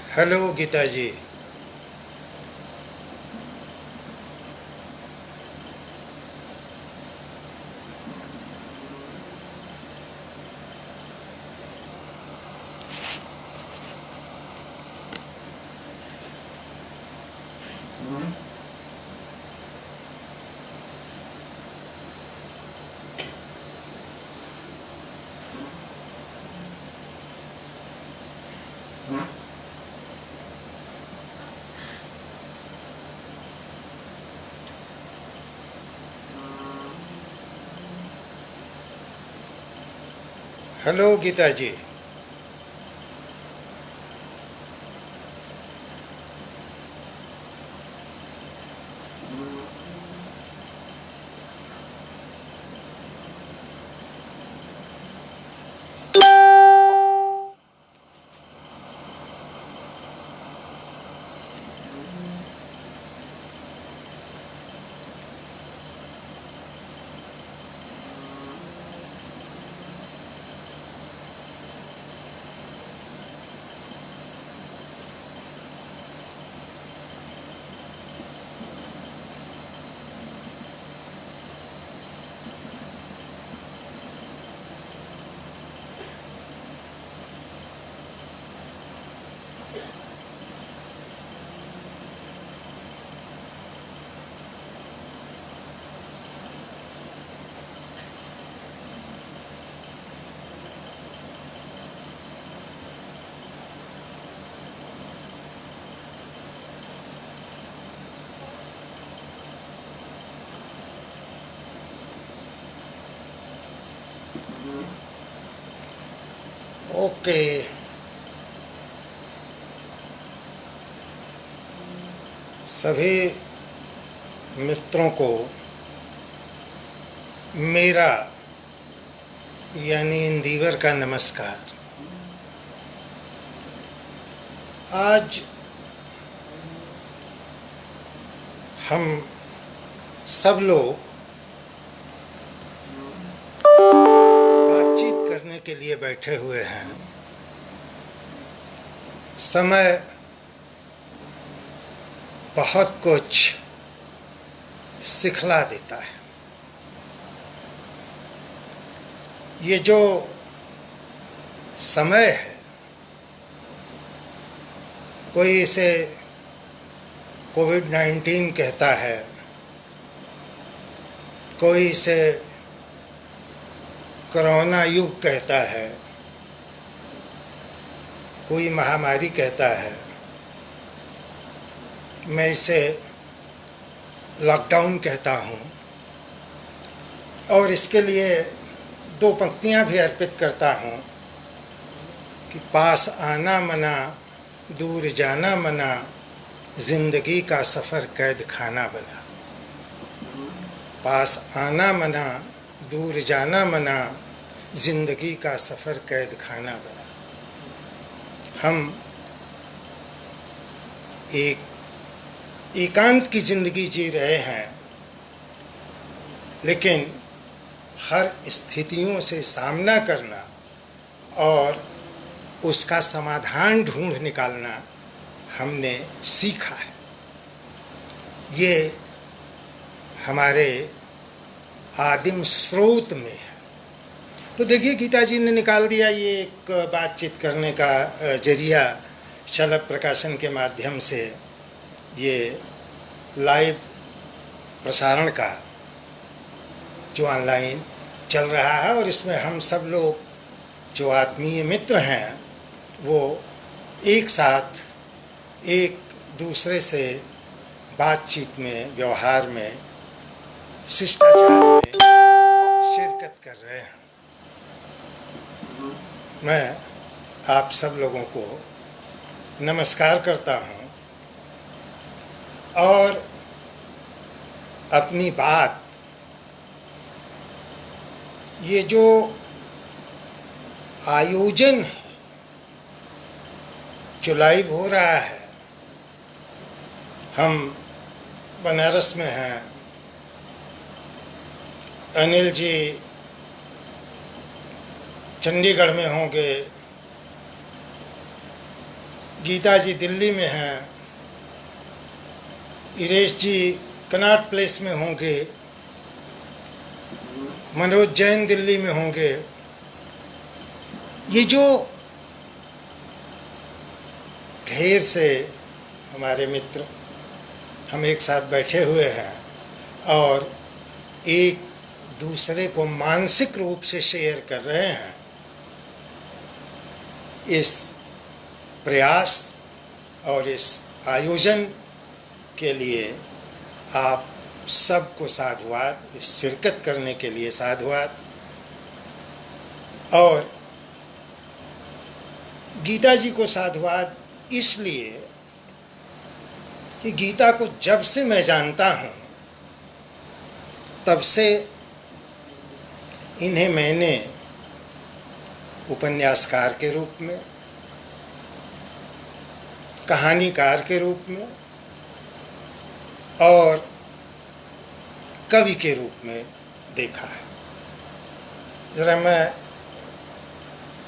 Hello Gita जी। Hello Gita जी। Okay. सभी मित्रों को मेरा यानी इंदिवर का नमस्कार। आज हम सब लोग बातचीत करने के लिए बैठे हुए हैं। समय बहुत कुछ सिखला देता है। ये जो समय है, कोई इसे कोविड-19 कहता है, कोई इसे कोरोना युग कहता है, कोई महामारी कहता है। मैं इसे लॉकडाउन कहता हूँ और इसके लिए दो पंक्तियाँ भी अर्पित करता हूँ कि पास आना मना, दूर जाना मना, जिंदगी का सफ़र कैद खाना बना। पास आना मना, दूर जाना मना, जिंदगी का सफ़र कैद खाना बना। हम एक एकांत की ज़िंदगी जी रहे हैं, लेकिन हर स्थितियों से सामना करना और उसका समाधान ढूंढ निकालना हमने सीखा है। ये हमारे आदिम स्रोत में है। तो देखिए, गीता जी ने निकाल दिया ये एक बातचीत करने का जरिया शलभ प्रकाशन के माध्यम से, ये लाइव प्रसारण का जो ऑनलाइन चल रहा है, और इसमें हम सब लोग जो आत्मीय मित्र हैं वो एक साथ एक दूसरे से बातचीत में, व्यवहार में, शिष्टाचार में शिरकत कर रहे हैं। मैं आप सब लोगों को नमस्कार करता हूँ और अपनी बात, ये जो आयोजन है जो लाइव हो रहा है, हम बनारस में हैं, अनिल जी चंडीगढ़ में होंगे, गीता जी दिल्ली में हैं, इरेश जी कनॉट प्लेस में होंगे, मनोज जैन दिल्ली में होंगे। ये जो ढेर से हमारे मित्र हम एक साथ बैठे हुए हैं और एक दूसरे को मानसिक रूप से शेयर कर रहे हैं, इस प्रयास और इस आयोजन के लिए आप सबको साधुवाद, इस शिरकत करने के लिए साधुवाद। और गीता जी को साधुवाद इसलिए कि गीता को जब से मैं जानता हूँ तब से इन्हें मैंने उपन्यासकार के रूप में, कहानीकार के रूप में और कवि के रूप में देखा है। जरा मैं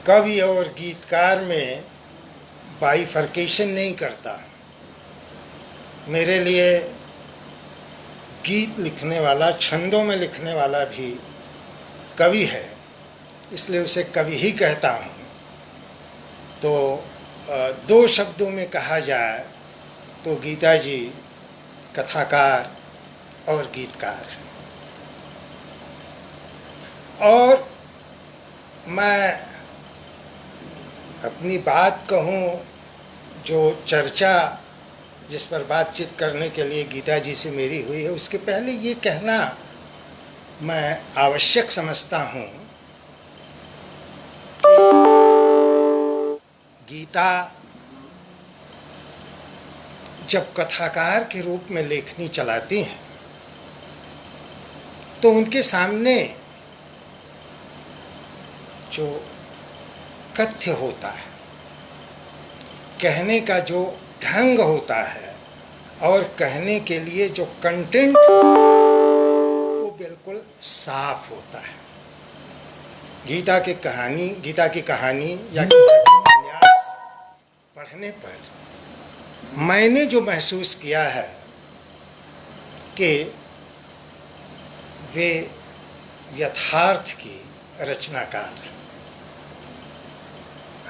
कवि और गीतकार में बाइफर्केशन नहीं करता। मेरे लिए गीत लिखने वाला, छंदों में लिखने वाला भी कवि है, इसलिए उसे कवि ही कहता हूँ। तो दो शब्दों में कहा जाए तो गीता जी कथाकार और गीतकार। और मैं अपनी बात कहूँ, जो चर्चा जिस पर बातचीत करने के लिए गीता जी से मेरी हुई है, उसके पहले ये कहना मैं आवश्यक समझता हूँ कि गीता जब कथाकार के रूप में लेखनी चलाती हैं तो उनके सामने जो कथ्य होता है, कहने का जो ढंग होता है और कहने के लिए जो कंटेंट वो बिल्कुल साफ होता है। गीता की कहानी या गीता के उपन्यास पढ़ने पर मैंने जो महसूस किया है कि वे यथार्थ की रचनाकार,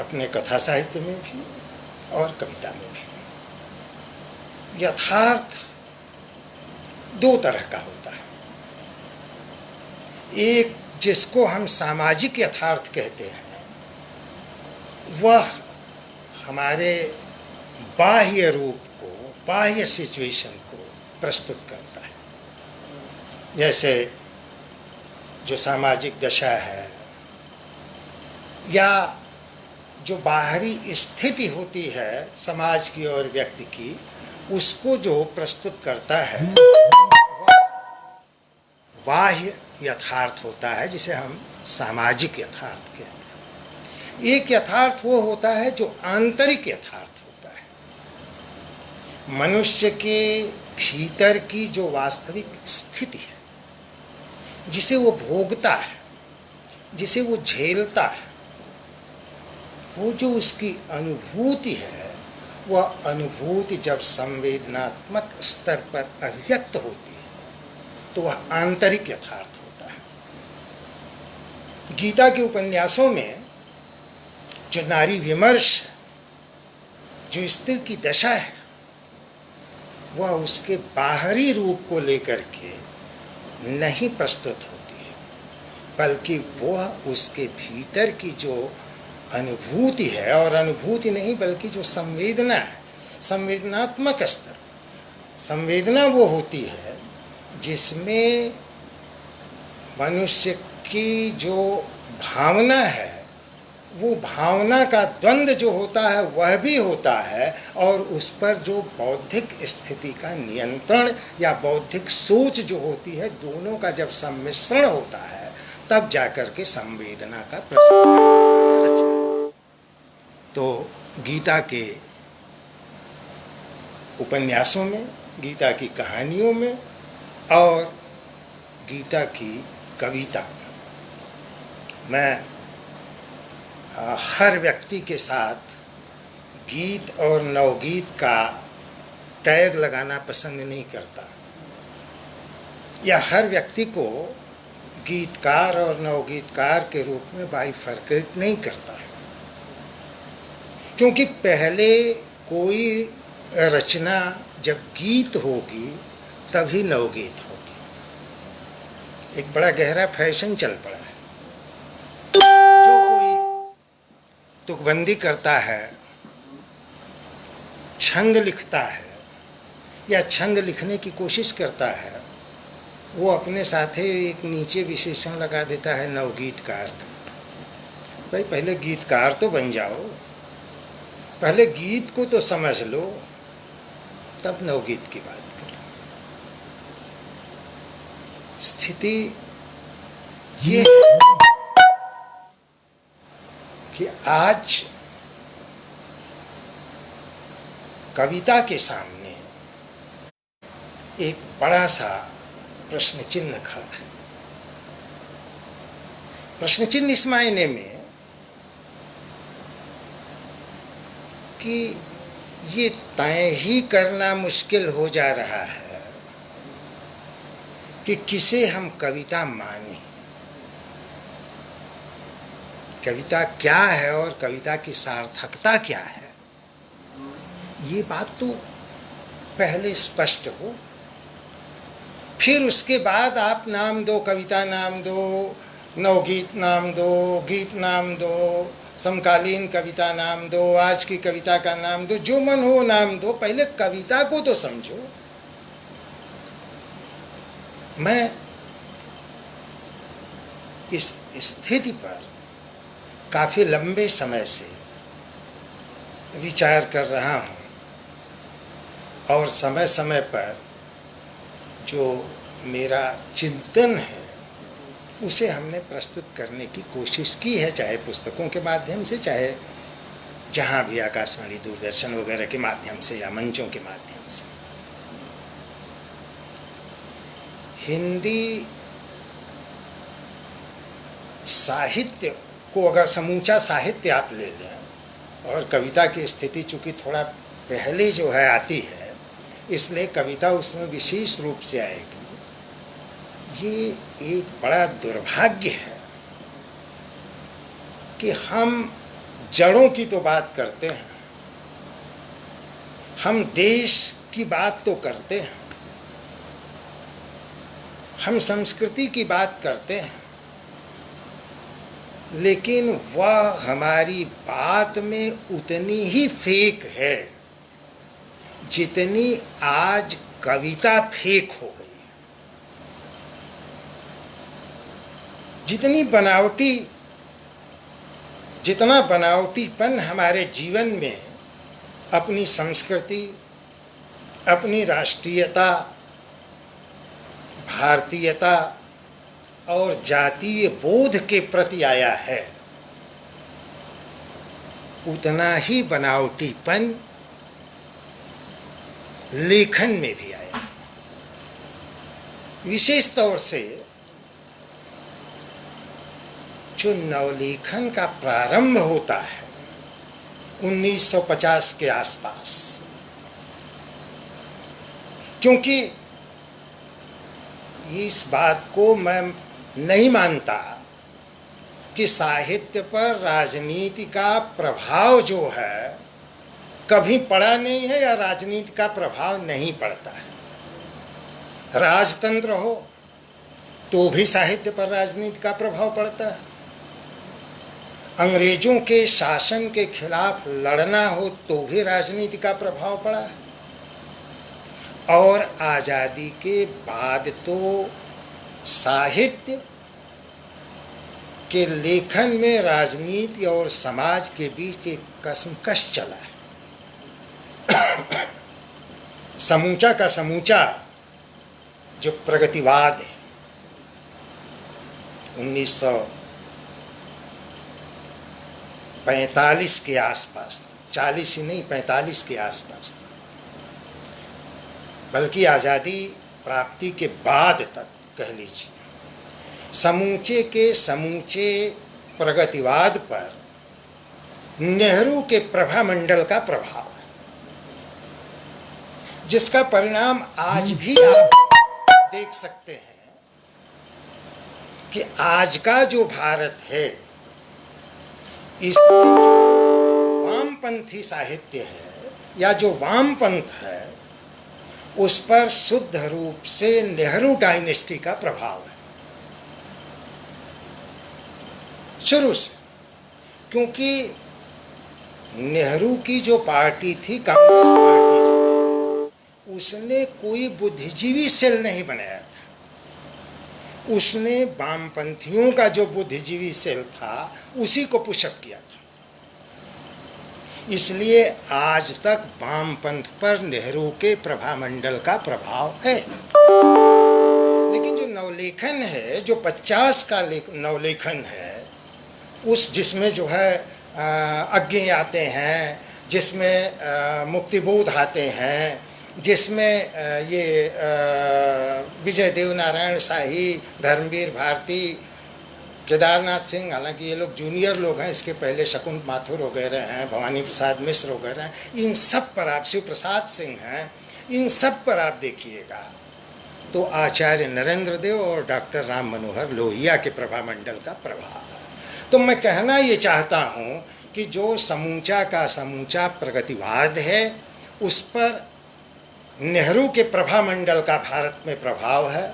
अपने कथा साहित्य में भी और कविता में भी। यथार्थ दो तरह का होता है। एक जिसको हम सामाजिक यथार्थ कहते हैं, वह हमारे बाह्य रूप को, बाह्य सिचुएशन को प्रस्तुत करता है। जैसे जो सामाजिक दशा है या जो बाहरी स्थिति होती है समाज की और व्यक्ति की, उसको जो प्रस्तुत करता है वह बाह्य यथार्थ होता है, जिसे हम सामाजिक यथार्थ कहते हैं। एक यथार्थ वो होता है जो आंतरिक यथार्थ होता है, मनुष्य के भीतर की जो वास्तविक स्थिति है, जिसे वो भोगता है, जिसे वो झेलता है, वो जो उसकी अनुभूति है, वह अनुभूति जब संवेदनात्मक स्तर पर अभिव्यक्त होती है तो वह आंतरिक यथार्थ होता है। गीता के उपन्यासों में जो नारी विमर्श है, जो स्त्री की दशा है, वह उसके बाहरी रूप को लेकर के नहीं प्रस्तुत होती है, बल्कि वह उसके भीतर की जो अनुभूति है, और अनुभूति नहीं बल्कि जो संवेदना है, संवेदनात्मक स्तर, संवेदना वो होती है जिसमें मनुष्य की जो भावना है, वो भावना का द्वंद्व जो होता है वह भी होता है, और उस पर जो बौद्धिक स्थिति का नियंत्रण या बौद्धिक सोच जो होती है, दोनों का जब सम्मिश्रण होता है तब जाकर के संवेदना का प्रश्न रचना। तो गीता के उपन्यासों में, गीता की कहानियों में और गीता की कविता में मैं हर व्यक्ति के साथ गीत और नवगीत का टैग लगाना पसंद नहीं करता, या हर व्यक्ति को गीतकार और नवगीतकार के रूप में बाइफरकेट नहीं करता है, क्योंकि पहले कोई रचना जब गीत होगी तभी नवगीत होगी। एक बड़ा गहरा फैशन चल पड़ा है। जो कोई तुकबंदी करता है, छंद लिखता है या छंद लिखने की कोशिश करता है, वो अपने साथ ही एक नीचे विशेषण लगा देता है नवगीतकार का। भाई पहले गीतकार तो बन जाओ, पहले गीत को तो समझ लो, तब नवगीत की बात करो। स्थिति ये है कि आज कविता के सामने एक बड़ा सा प्रश्न चिन्ह खड़ा है। प्रश्न चिन्ह इस मायने में कि ये तय ही करना मुश्किल हो जा रहा है कि किसे हम कविता माने, कविता क्या है और कविता की सार्थकता क्या है। ये बात तो पहले स्पष्ट हो, फिर उसके बाद आप नाम दो, कविता नाम दो, नवगीत नाम दो, गीत नाम दो, समकालीन कविता नाम दो, आज की कविता का नाम दो, जो मन हो नाम दो, पहले कविता को तो समझो। मैं इस स्थिति पर काफी लंबे समय से विचार कर रहा हूँ और समय समय पर जो मेरा चिंतन है उसे हमने प्रस्तुत करने की कोशिश की है, चाहे पुस्तकों के माध्यम से, चाहे जहाँ भी आकाशवाणी, दूरदर्शन वगैरह के माध्यम से या मंचों के माध्यम से। हिंदी साहित्य को अगर समूचा साहित्य आप ले लें, और कविता की स्थिति चूँकि थोड़ा पहले जो है आती है, इसलिए कविता उसमें विशेष रूप से आएगी। ये एक बड़ा दुर्भाग्य है कि हम जड़ों की तो बात करते हैं, हम देश की बात तो करते हैं, हम संस्कृति की बात करते हैं, लेकिन वह हमारी बात में उतनी ही फेक है जितनी आज कविता फेक हो गई, जितना बनावटीपन हमारे जीवन में अपनी संस्कृति, अपनी राष्ट्रीयता, भारतीयता और जातीय बोध के प्रति आया है, उतना ही बनावटीपन लेखन में भी आया। विशेष तौर से जो नवलेखन का प्रारंभ होता है 1950 के आसपास, क्योंकि इस बात को मैं नहीं मानता कि साहित्य पर राजनीति का प्रभाव जो है कभी पड़ा नहीं है या राजनीति का प्रभाव नहीं पड़ता है। राजतंत्र हो तो भी साहित्य पर राजनीति का प्रभाव पड़ता है, अंग्रेजों के शासन के खिलाफ लड़ना हो तो भी राजनीति का प्रभाव पड़ा है, और आज़ादी के बाद तो साहित्य के लेखन में राजनीति और समाज के बीच एक कशमकश चला है। समूचा का समूचा जो प्रगतिवाद है 1945 के आसपास, 40 ही नहीं 45 के आसपास, बल्कि आज़ादी प्राप्ति के बाद तक कह लीजिए, समूचे के समूचे प्रगतिवाद पर नेहरू के प्रभामंडल का प्रभाव है, जिसका परिणाम आज भी आप देख सकते हैं कि आज का जो भारत है, इसमें जो वामपंथी साहित्य है या जो वामपंथ है, उस पर शुद्ध रूप से नेहरू डायनेस्टी का प्रभाव है शुरू से। क्योंकि नेहरू की जो पार्टी थी, कांग्रेस पार्टी जो थी, उसने कोई बुद्धिजीवी सेल नहीं बनाया था। उसने वामपंथियों का जो बुद्धिजीवी सेल था उसी को पुशअप किया था। इसलिए आज तक वामपंथ पर नेहरू के प्रभामंडल का प्रभाव है। लेकिन जो नवलेखन है, जो 50 का नवलेखन है, उस जिसमें जो है अज्ञेय आते हैं, जिसमें मुक्तिबोध आते हैं, जिसमें ये विजय देवनारायण शाही, धर्मवीर भारती, केदारनाथ सिंह, हालांकि ये लोग जूनियर लोग हैं, इसके पहले शकुंत माथुर वगैरह हैं, भवानी प्रसाद मिश्र वगैरह हैं, इन सब पर आप, शिव प्रसाद सिंह हैं, इन सब पर आप देखिएगा तो आचार्य नरेंद्र देव और डॉक्टर राम मनोहर लोहिया के प्रभामंडल का प्रभाव है। तो मैं कहना ये चाहता हूँ कि जो समूचा का समूचा प्रगतिवाद है, उस पर नेहरू के प्रभामंडल का भारत में प्रभाव है,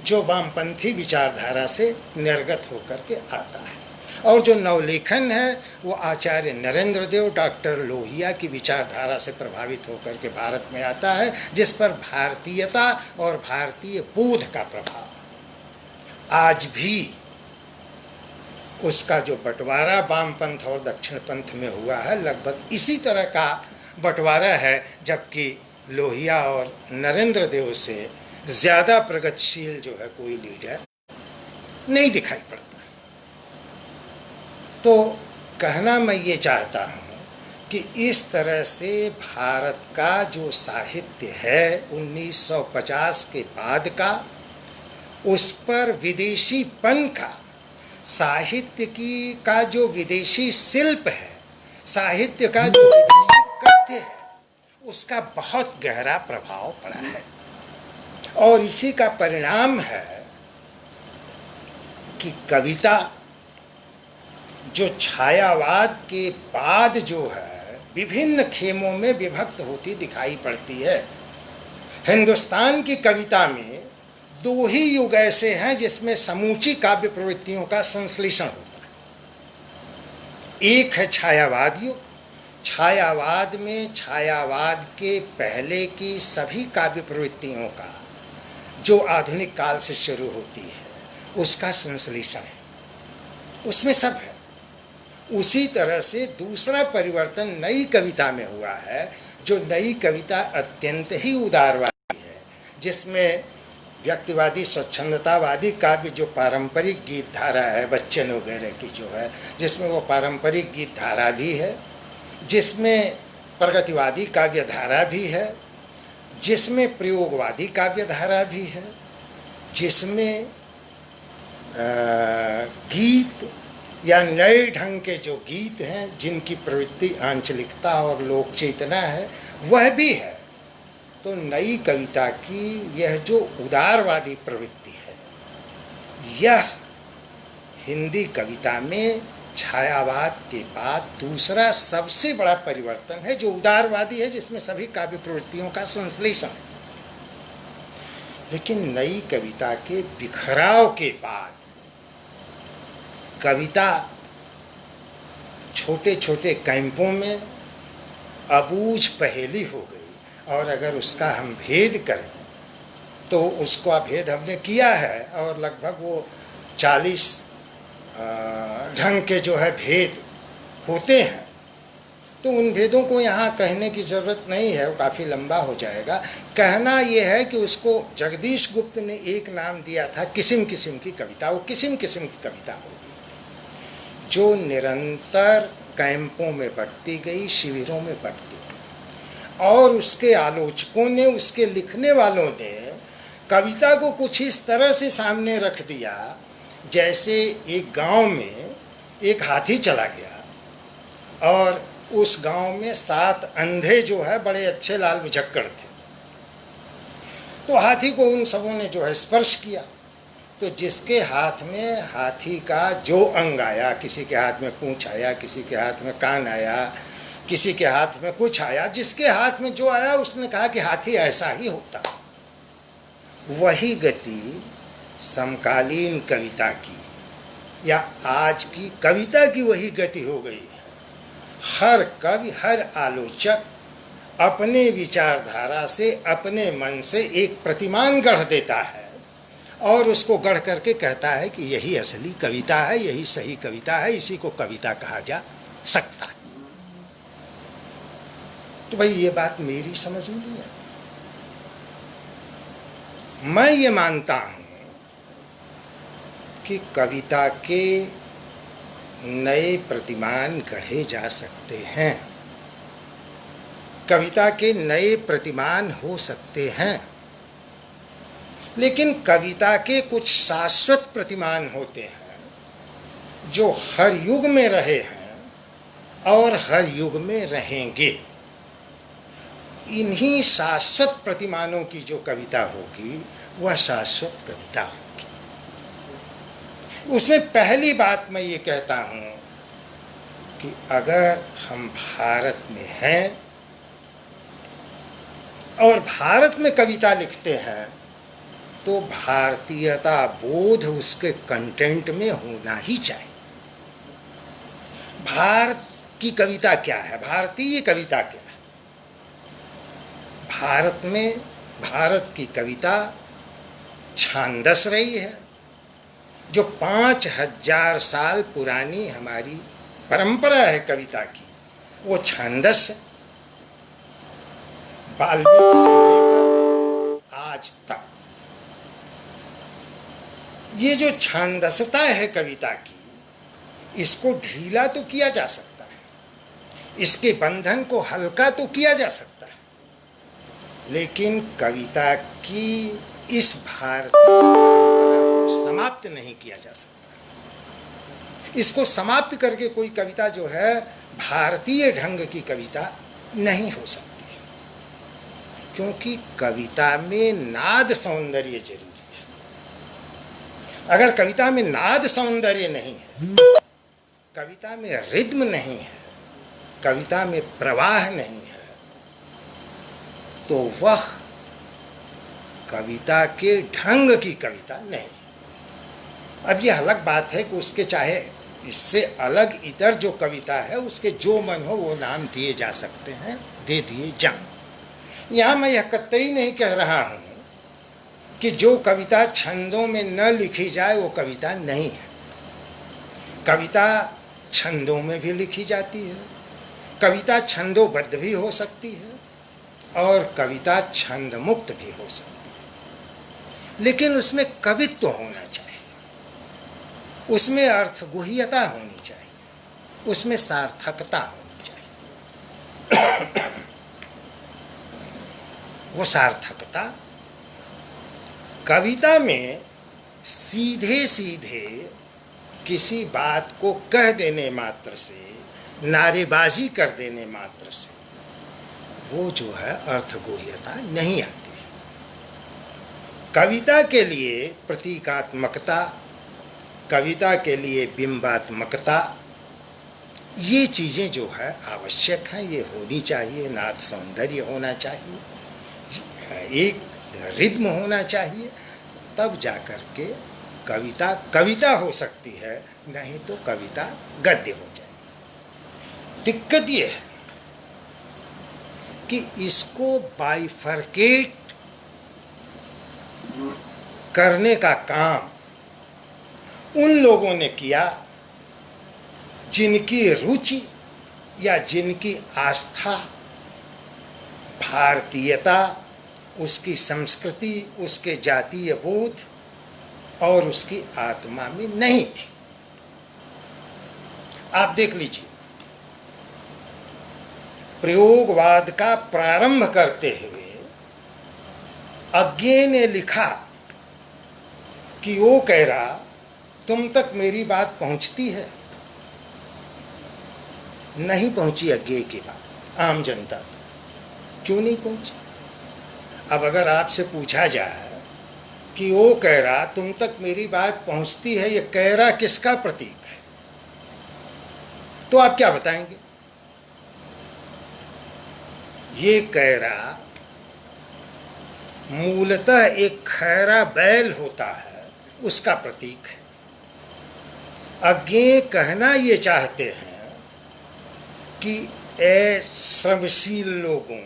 जो वामपंथी विचारधारा से निर्गत होकर के आता है। और जो नवलेखन है वो आचार्य नरेंद्र देव, डॉक्टर लोहिया की विचारधारा से प्रभावित होकर के भारत में आता है, जिस पर भारतीयता और भारतीय बोध का प्रभाव आज भी, उसका जो बंटवारा वामपंथ और दक्षिणपंथ में हुआ है, लगभग इसी तरह का बंटवारा है, जबकि लोहिया और नरेंद्र देव से ज़्यादा प्रगतिशील जो है कोई लीडर नहीं दिखाई पड़ता। तो कहना मैं ये चाहता हूँ कि इस तरह से भारत का जो साहित्य है 1950 के बाद का, उस पर विदेशीपन का, साहित्य की का जो विदेशी शिल्प है, साहित्य का जो विदेशी कथ्य है, उसका बहुत गहरा प्रभाव पड़ा है। और इसी का परिणाम है कि कविता जो छायावाद के बाद जो है विभिन्न खेमों में विभक्त होती दिखाई पड़ती है। हिंदुस्तान की कविता में दो ही युग ऐसे हैं जिसमें समूची काव्य प्रवृत्तियों का संश्लेषण होता है। एक है छायावाद युग। छायावाद में छायावाद के पहले की सभी काव्य प्रवृत्तियों का जो आधुनिक काल से शुरू होती है उसका संश्लेषण है, उसमें सब है। उसी तरह से दूसरा परिवर्तन नई कविता में हुआ है, जो नई कविता अत्यंत ही उदारवादी है, जिसमें व्यक्तिवादी स्वच्छंदतावादी काव्य जो पारंपरिक गीत धारा है, बच्चन वगैरह की जो है, जिसमें वो पारंपरिक गीत धारा भी है, जिसमें प्रगतिवादी काव्य धारा भी है, जिसमें प्रयोगवादी काव्य धारा भी है, जिसमें गीत या नए ढंग के जो गीत हैं जिनकी प्रवृत्ति आंचलिकता और लोक चेतना है वह भी है। तो नई कविता की यह जो उदारवादी प्रवृत्ति है, यह हिंदी कविता में छायावाद के बाद दूसरा सबसे बड़ा परिवर्तन है, जो उदारवादी है, जिसमें सभी काव्य प्रवृत्तियों का संश्लेषण है। लेकिन नई कविता के बिखराव के बाद कविता छोटे छोटे कैंपों में अबूझ पहेली हो गई। और अगर उसका हम भेद करें तो उसका भेद हमने किया है, और लगभग वो 40 ढंग के जो है भेद होते हैं। तो उन भेदों को यहाँ कहने की ज़रूरत नहीं है, वो काफ़ी लंबा हो जाएगा। कहना ये है कि उसको जगदीश गुप्त ने एक नाम दिया था किस्म किस्म की कविता। वो किस्म किस्म की कविता होगी जो निरंतर कैंपों में बढ़ती गई, शिविरों में बढ़ती गई, और उसके आलोचकों ने, उसके लिखने वालों ने कविता को कुछ इस तरह से सामने रख दिया जैसे एक गांव में एक हाथी चला गया और उस गांव में 7 अंधे जो है बड़े अच्छे लाल बुझक्कड़ थे। तो हाथी को उन सबों ने जो है स्पर्श किया, तो जिसके हाथ में हाथी का जो अंग आया, किसी के हाथ में पूंछ आया, किसी के हाथ में कान आया, किसी के हाथ में कुछ आया, जिसके हाथ में जो आया उसने कहा कि हाथी ऐसा ही होता। वही गति समकालीन कविता की या आज की कविता की वही गति हो गई है। हर कवि, हर आलोचक अपने विचारधारा से, अपने मन से एक प्रतिमान गढ़ देता है और उसको गढ़ करके कहता है कि यही असली कविता है, यही सही कविता है, इसी को कविता कहा जा सकता है। तो भाई ये बात मेरी समझ में नहीं आती। मैं ये मानता हूं कि कविता के नए प्रतिमान गढ़े जा सकते हैं, कविता के नए प्रतिमान हो सकते हैं, लेकिन कविता के कुछ शाश्वत प्रतिमान होते हैं जो हर युग में रहे हैं और हर युग में रहेंगे। इन्हीं शाश्वत प्रतिमानों की जो कविता होगी वह शाश्वत कविता होगी। उसमें पहली बात मैं ये कहता हूं कि अगर हम भारत में हैं और भारत में कविता लिखते हैं तो भारतीयता बोध उसके कंटेंट में होना ही चाहिए। भारत की कविता क्या है, भारतीय कविता क्या है? भारत में, भारत की कविता छांदस रही है, जो 5000 साल पुरानी हमारी परंपरा है कविता की, वो छांदस है। वाल्मीकि से लेकर आज तक ये जो छांदसता है कविता की, इसको ढीला तो किया जा सकता है, इसके बंधन को हल्का तो किया जा सकता है, लेकिन कविता की इस भारतीय परंपरा को समाप्त नहीं किया जा सकता। इसको समाप्त करके कोई कविता जो है भारतीय ढंग की कविता नहीं हो सकती, क्योंकि कविता में नाद सौंदर्य जरूरी है। अगर कविता में नाद सौंदर्य नहीं है, कविता में रिद्म नहीं है, कविता में प्रवाह नहीं है, तो वह कविता के ढंग की कविता नहीं। अब यह अलग बात है कि उसके चाहे इससे अलग इतर जो कविता है उसके जो मन हो वो नाम दिए जा सकते हैं, दे दिए जाएं। यहाँ मैं यह कतई नहीं कह रहा हूँ कि जो कविता छंदों में न लिखी जाए वो कविता नहीं है। कविता छंदों में भी लिखी जाती है, कविता छंदोबद्ध भी हो सकती है और कविता छंद मुक्त भी हो सकती है, लेकिन उसमें कवित्व होना चाहिए, उसमें अर्थगुह्यता होनी चाहिए, उसमें सार्थकता होनी चाहिए। वो सार्थकता कविता में सीधे सीधे किसी बात को कह देने मात्र से, नारेबाजी कर देने मात्र से वो जो है अर्थगोह्यता नहीं आती। कविता के लिए प्रतीकात्मकता, कविता के बिंबात्मकता, बिंबात्मकता, ये चीज़ें जो है आवश्यक हैं, ये होनी चाहिए। नाद सौंदर्य होना चाहिए, एक रिद्म होना चाहिए, तब जाकर के कविता कविता हो सकती है, नहीं तो कविता गद्य हो जाए। दिक्कत ये है कि इसको बाइफरकेट करने का काम उन लोगों ने किया जिनकी रुचि या जिनकी आस्था भारतीयता, उसकी संस्कृति, उसके जातीय बोध और उसकी आत्मा में नहीं थी। आप देख लीजिए, प्रयोगवाद का प्रारंभ करते हुए अज्ञे ने लिखा कि वो कह रहा तुम तक मेरी बात पहुंचती है, नहीं पहुंची अज्ञेय की बात आम जनता तक। क्यों नहीं पहुंची? अब अगर आपसे पूछा जाए कि वो कैरा तुम तक मेरी बात पहुंचती है, ये कैरा किसका प्रतीक है, तो आप क्या बताएंगे? ये कैरा मूलतः एक खैरा बैल होता है, उसका प्रतीक है। अज्ञेय कहना ये चाहते हैं कि ए श्रमशील लोगों,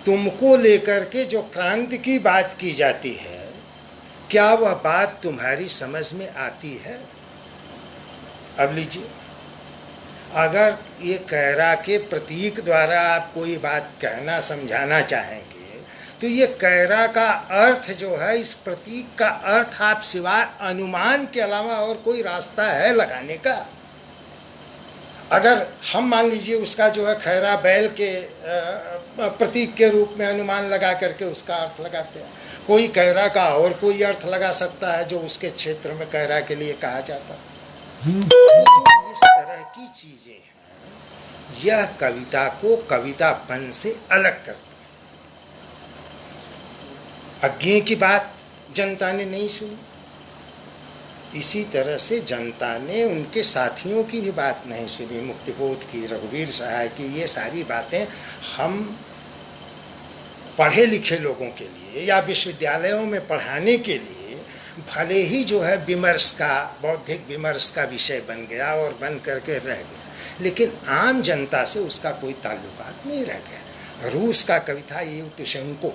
तुमको लेकर के जो क्रांति की बात की जाती है, क्या वह बात तुम्हारी समझ में आती है? अब लीजिए, अगर ये कैरा के प्रतीक द्वारा आप कोई बात कहना समझाना चाहेंगे, तो ये कैरा का अर्थ जो है, इस प्रतीक का अर्थ आप सिवाय अनुमान के अलावा और कोई रास्ता है लगाने का? अगर हम मान लीजिए उसका जो है खैरा बैल के प्रतीक के रूप में अनुमान लगा करके उसका अर्थ लगाते हैं, कोई कैरा का और कोई अर्थ लगा सकता है जो उसके क्षेत्र में कैरा के लिए कहा जाता है। तो इस तरह की चीजें हैं, यह कविता को कवितापन से अलग करती है। अज्ञेय की बात जनता ने नहीं सुनी, इसी तरह से जनता ने उनके साथियों की भी बात नहीं सुनी, मुक्तिबोध की, रघुवीर सहाय की। ये सारी बातें हम पढ़े लिखे लोगों के लिए या विश्वविद्यालयों में पढ़ाने के लिए भले ही जो है विमर्श का, बौद्धिक विमर्श का विषय बन गया और बन करके रह गया, लेकिन आम जनता से उसका कोई ताल्लुकात नहीं रह गया। रूस का कवि था येवतुशेंको,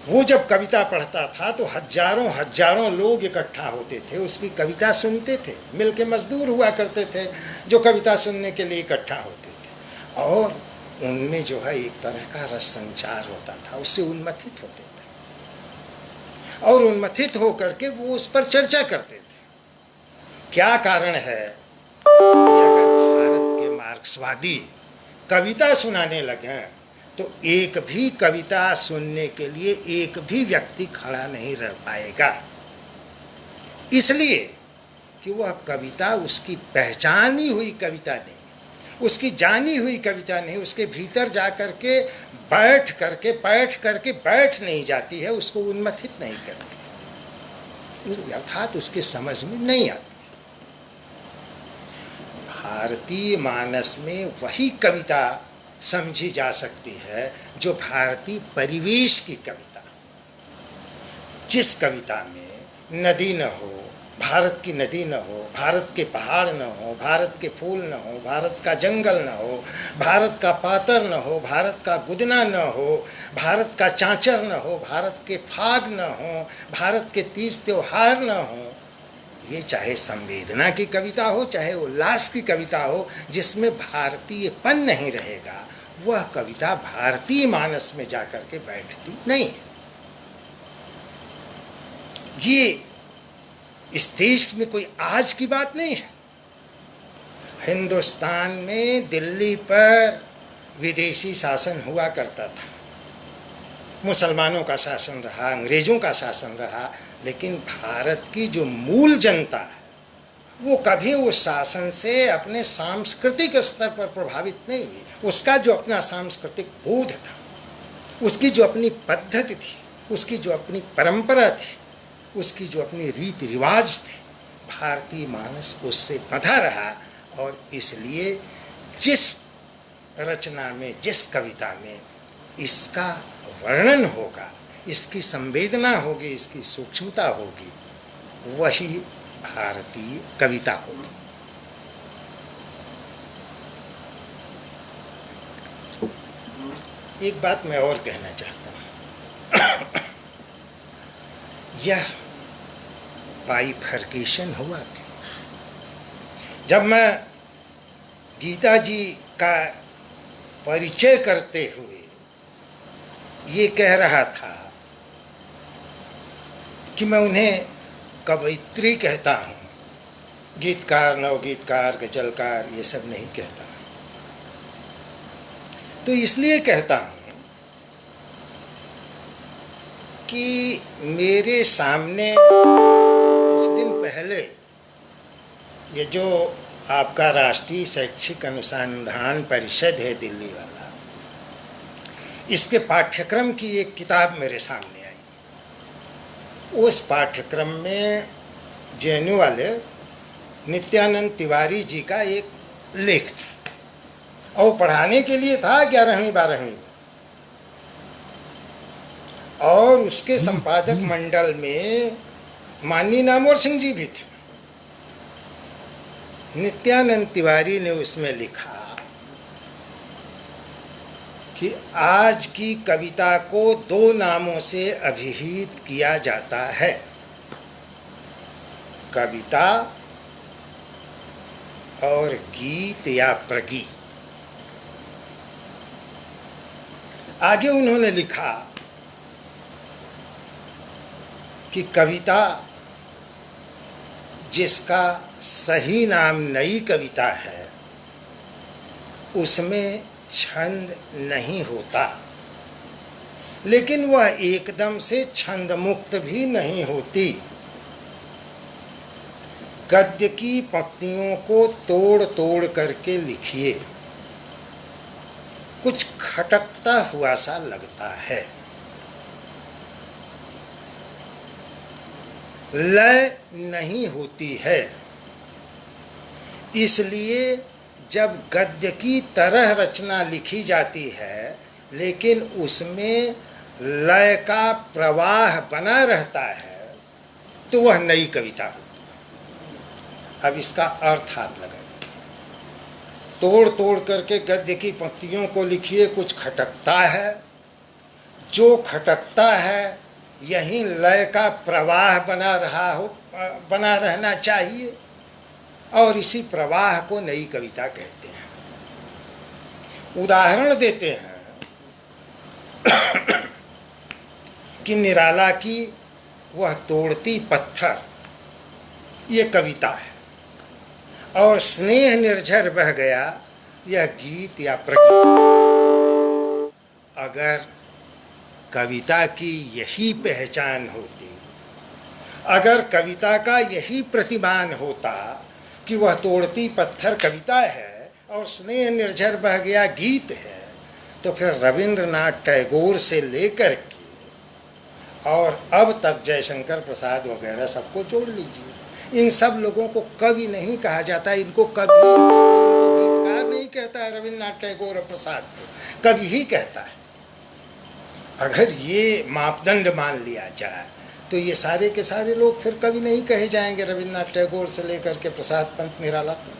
वो जब कविता पढ़ता था तो हजारों हजारों लोग इकट्ठा होते थे, उसकी कविता सुनते थे, मिलके मजदूर हुआ करते थे जो कविता सुनने के लिए इकट्ठा होते थे, और उनमें जो है एक तरह का रस संचार होता था, उससे उन्मथित होते थे और उन्मथित होकर के वो उस पर चर्चा करते थे। क्या कारण है कि अगर भारत के मार्क्सवादी कविता सुनाने लगे तो एक भी कविता सुनने के लिए एक भी व्यक्ति खड़ा नहीं रह पाएगा, इसलिए कि वह कविता उसकी पहचानी हुई कविता नहीं, उसकी जानी हुई कविता नहीं, उसके भीतर जा करके बैठ नहीं जाती है, उसको उन्मथित नहीं करती, अर्थात उसके समझ में नहीं आती। भारतीय मानस में वही कविता समझी जा सकती है जो भारतीय परिवेश की कविता, जिस कविता में नदी न हो, भारत की नदी न हो, भारत के पहाड़ न हो, भारत के फूल न हो, भारत का जंगल न हो, भारत का पातर न हो, भारत का गुदना न हो, भारत का चांचर न हो, भारत के फाग न हो, भारत के तीज त्योहार न हो। ये चाहे संवेदना की कविता हो, चाहे उल्लास की कविता हो, जिसमें भारतीयपन नहीं रहेगा, वह कविता भारतीय मानस में जाकर के बैठती नहीं। ये इस देश में कोई आज की बात नहीं है। हिंदुस्तान में दिल्ली पर विदेशी शासन हुआ करता था, मुसलमानों का शासन रहा, अंग्रेजों का शासन रहा, लेकिन भारत की जो मूल जनता है वो कभी उस शासन से अपने सांस्कृतिक स्तर पर प्रभावित नहीं हुई। उसका जो अपना सांस्कृतिक बोध था, उसकी जो अपनी पद्धति थी, उसकी जो अपनी परंपरा थी, उसकी जो अपनी रीति रिवाज थे, भारतीय मानस उससे बंधा रहा। और इसलिए जिस रचना में, जिस कविता में इसका वर्णन होगा, इसकी संवेदना होगी, इसकी सूक्ष्मता होगी, वही भारतीय कविता होगी। एक बात मैं और कहना चाहता हूँ। यह बाइफर्केशन हुआ जब मैं गीता जी का परिचय करते हुए ये कह रहा था कि मैं उन्हें कवयित्री कहता हूँ, गीतकार, नवगीतकार, गजलकार ये सब नहीं कहता। तो इसलिए कहता हूँ कि मेरे सामने कुछ दिन पहले ये जो आपका राष्ट्रीय शैक्षिक अनुसंधान परिषद है दिल्ली वाला, इसके पाठ्यक्रम की एक किताब मेरे सामने आई। उस पाठ्यक्रम में जेएनयू वाले नित्यानंद तिवारी जी का एक लेख था और पढ़ाने के लिए था 11वीं 12वीं में, और उसके संपादक मंडल में माननीय नामवर सिंह जी भी थे। नित्यानंद तिवारी ने उसमें लिखा कि आज की कविता को 2 नामों से अभिहित किया जाता है, कविता और गीत या प्रगीत। आगे उन्होंने लिखा कि कविता जिसका सही नाम नई कविता है, उसमें छंद नहीं होता, लेकिन वह एकदम से छंद मुक्त भी नहीं होती। गद्य की पंक्तियों को तोड़ तोड़ करके लिखिए, कुछ खटकता हुआ सा लगता है। लय नहीं होती है, इसलिए जब गद्य की तरह रचना लिखी जाती है लेकिन उसमें लय का प्रवाह बना रहता है, तो वह नई कविता होती है। अब इसका अर्थ आप लगाइए। तोड़ तोड़ करके गद्य की पंक्तियों को लिखिए, कुछ खटकता है, जो खटकता है यही लय का प्रवाह बना रहना चाहिए, और इसी प्रवाह को नई कविता कहते हैं। उदाहरण देते हैं कि निराला की वह तोड़ती पत्थर, ये कविता है, और स्नेह निर्झर बह गया, यह गीत या प्रगीत। अगर कविता की यही पहचान होती, अगर कविता का यही प्रतिमान होता कि वह तोड़ती पत्थर कविता है और स्नेह निर्झर बह गया गीत है, तो फिर रविंद्रनाथ टैगोर से लेकर के और अब तक जयशंकर प्रसाद वगैरह सबको जोड़ लीजिए, इन सब लोगों को कवि नहीं कहा जाता। इनको कवि, इनको गीतकार नहीं कहता है रविंद्रनाथ टैगोर और प्रसाद को, कवि ही कहता है। अगर ये मापदंड मान लिया जाए तो ये सारे के सारे लोग फिर कवि नहीं कहे जाएंगे, रविंद्रनाथ टैगोर से लेकर के प्रसाद पंत निराला तक।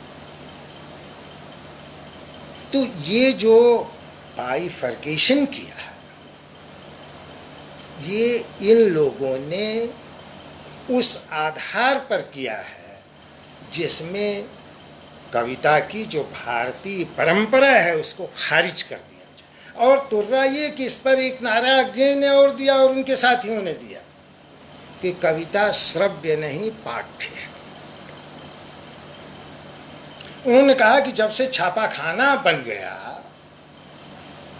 तो ये जो बाइफर्केशन किया है, ये इन लोगों ने उस आधार पर किया है जिसमें कविता की जो भारतीय परंपरा है उसको खारिज कर दिया जाए। और तुर्रा ये कि इस पर एक नारा अज्ञे ने और दिया और उनके साथियों ने दिया कि कविता श्रव्य नहीं पाठ्य है। उन्होंने कहा कि जब से छापाखाना बन गया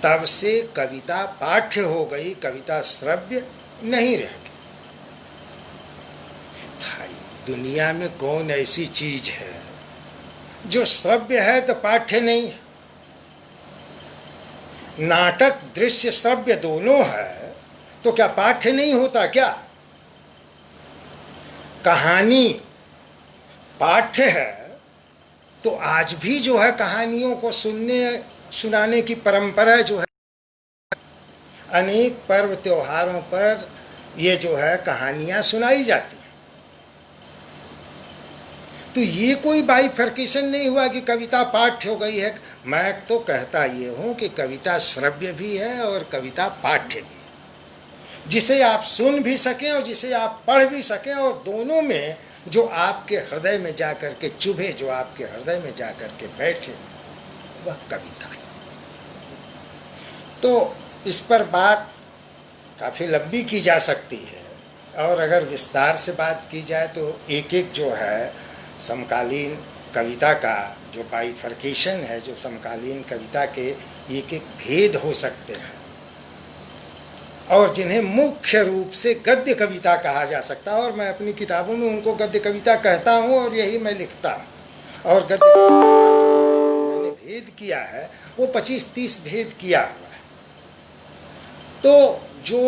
तब से कविता पाठ्य हो गई, कविता श्रव्य नहीं रह गई। भाई, दुनिया में कौन ऐसी चीज है जो श्रव्य है तो पाठ्य नहीं है? नाटक दृश्य श्रव्य दोनों है तो क्या पाठ्य नहीं होता क्या? कहानी पाठ्य है तो आज भी जो है कहानियों को सुनाने की परंपरा जो है, अनेक पर्व त्योहारों पर ये जो है कहानियां सुनाई जाती हैं। तो ये कोई बाइफर्केशन नहीं हुआ कि कविता पाठ्य हो गई है। मैं तो कहता ये हूं कि कविता श्रव्य भी है और कविता पाठ्य भी है, जिसे आप सुन भी सकें और जिसे आप पढ़ भी सकें, और दोनों में जो आपके हृदय में जा कर के चुभे, जो आपके हृदय में जा कर के बैठे, वह कविता है। तो इस पर बात काफ़ी लंबी की जा सकती है, और अगर विस्तार से बात की जाए तो एक एक जो है समकालीन कविता का जो बाइफर्केशन है, जो समकालीन कविता के एक एक भेद हो सकते हैं, और जिन्हें मुख्य रूप से गद्य कविता कहा जा सकता है। और मैं अपनी किताबों में उनको गद्य कविता कहता हूँ और यही मैं लिखता हूँ। और गद्य कविता का जो मैंने भेद किया है वो 25-30 भेद किया हुआ है। तो जो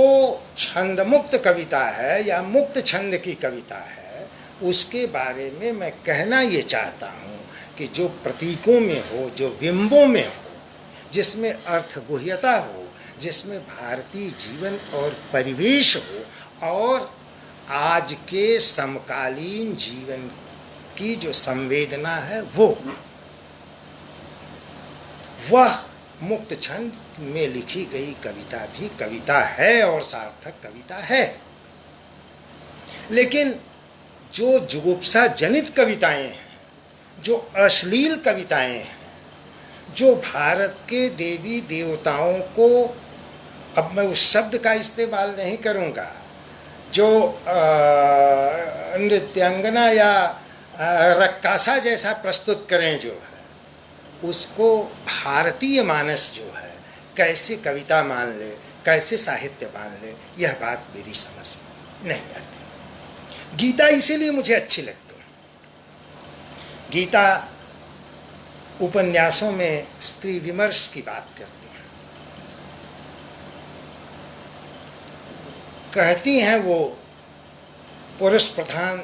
छंद मुक्त कविता है या मुक्त छंद की कविता है, उसके बारे में मैं कहना ये चाहता हूँ कि जो प्रतीकों में हो, जो बिंबों में हो, जिसमें अर्थगुह्यता हो, जिसमें भारतीय जीवन और परिवेश हो, और आज के समकालीन जीवन की जो संवेदना है वह मुक्त छंद में लिखी गई कविता भी कविता है और सार्थक कविता है। लेकिन जो जुगुप्सा जनित कविताएं हैं, जो अश्लील कविताएं हैं, जो भारत के देवी देवताओं को, अब मैं उस शब्द का इस्तेमाल नहीं करूंगा, जो नृत्यांगना या रक्कासा जैसा प्रस्तुत करें, जो है उसको भारतीय मानस जो है कैसे कविता मान ले, कैसे साहित्य मान ले, यह बात मेरी समझ में नहीं आती। गीता इसीलिए मुझे अच्छी लगती है। गीता उपन्यासों में स्त्री विमर्श की बात करती हैं, कहती हैं वो पुरुष प्रधान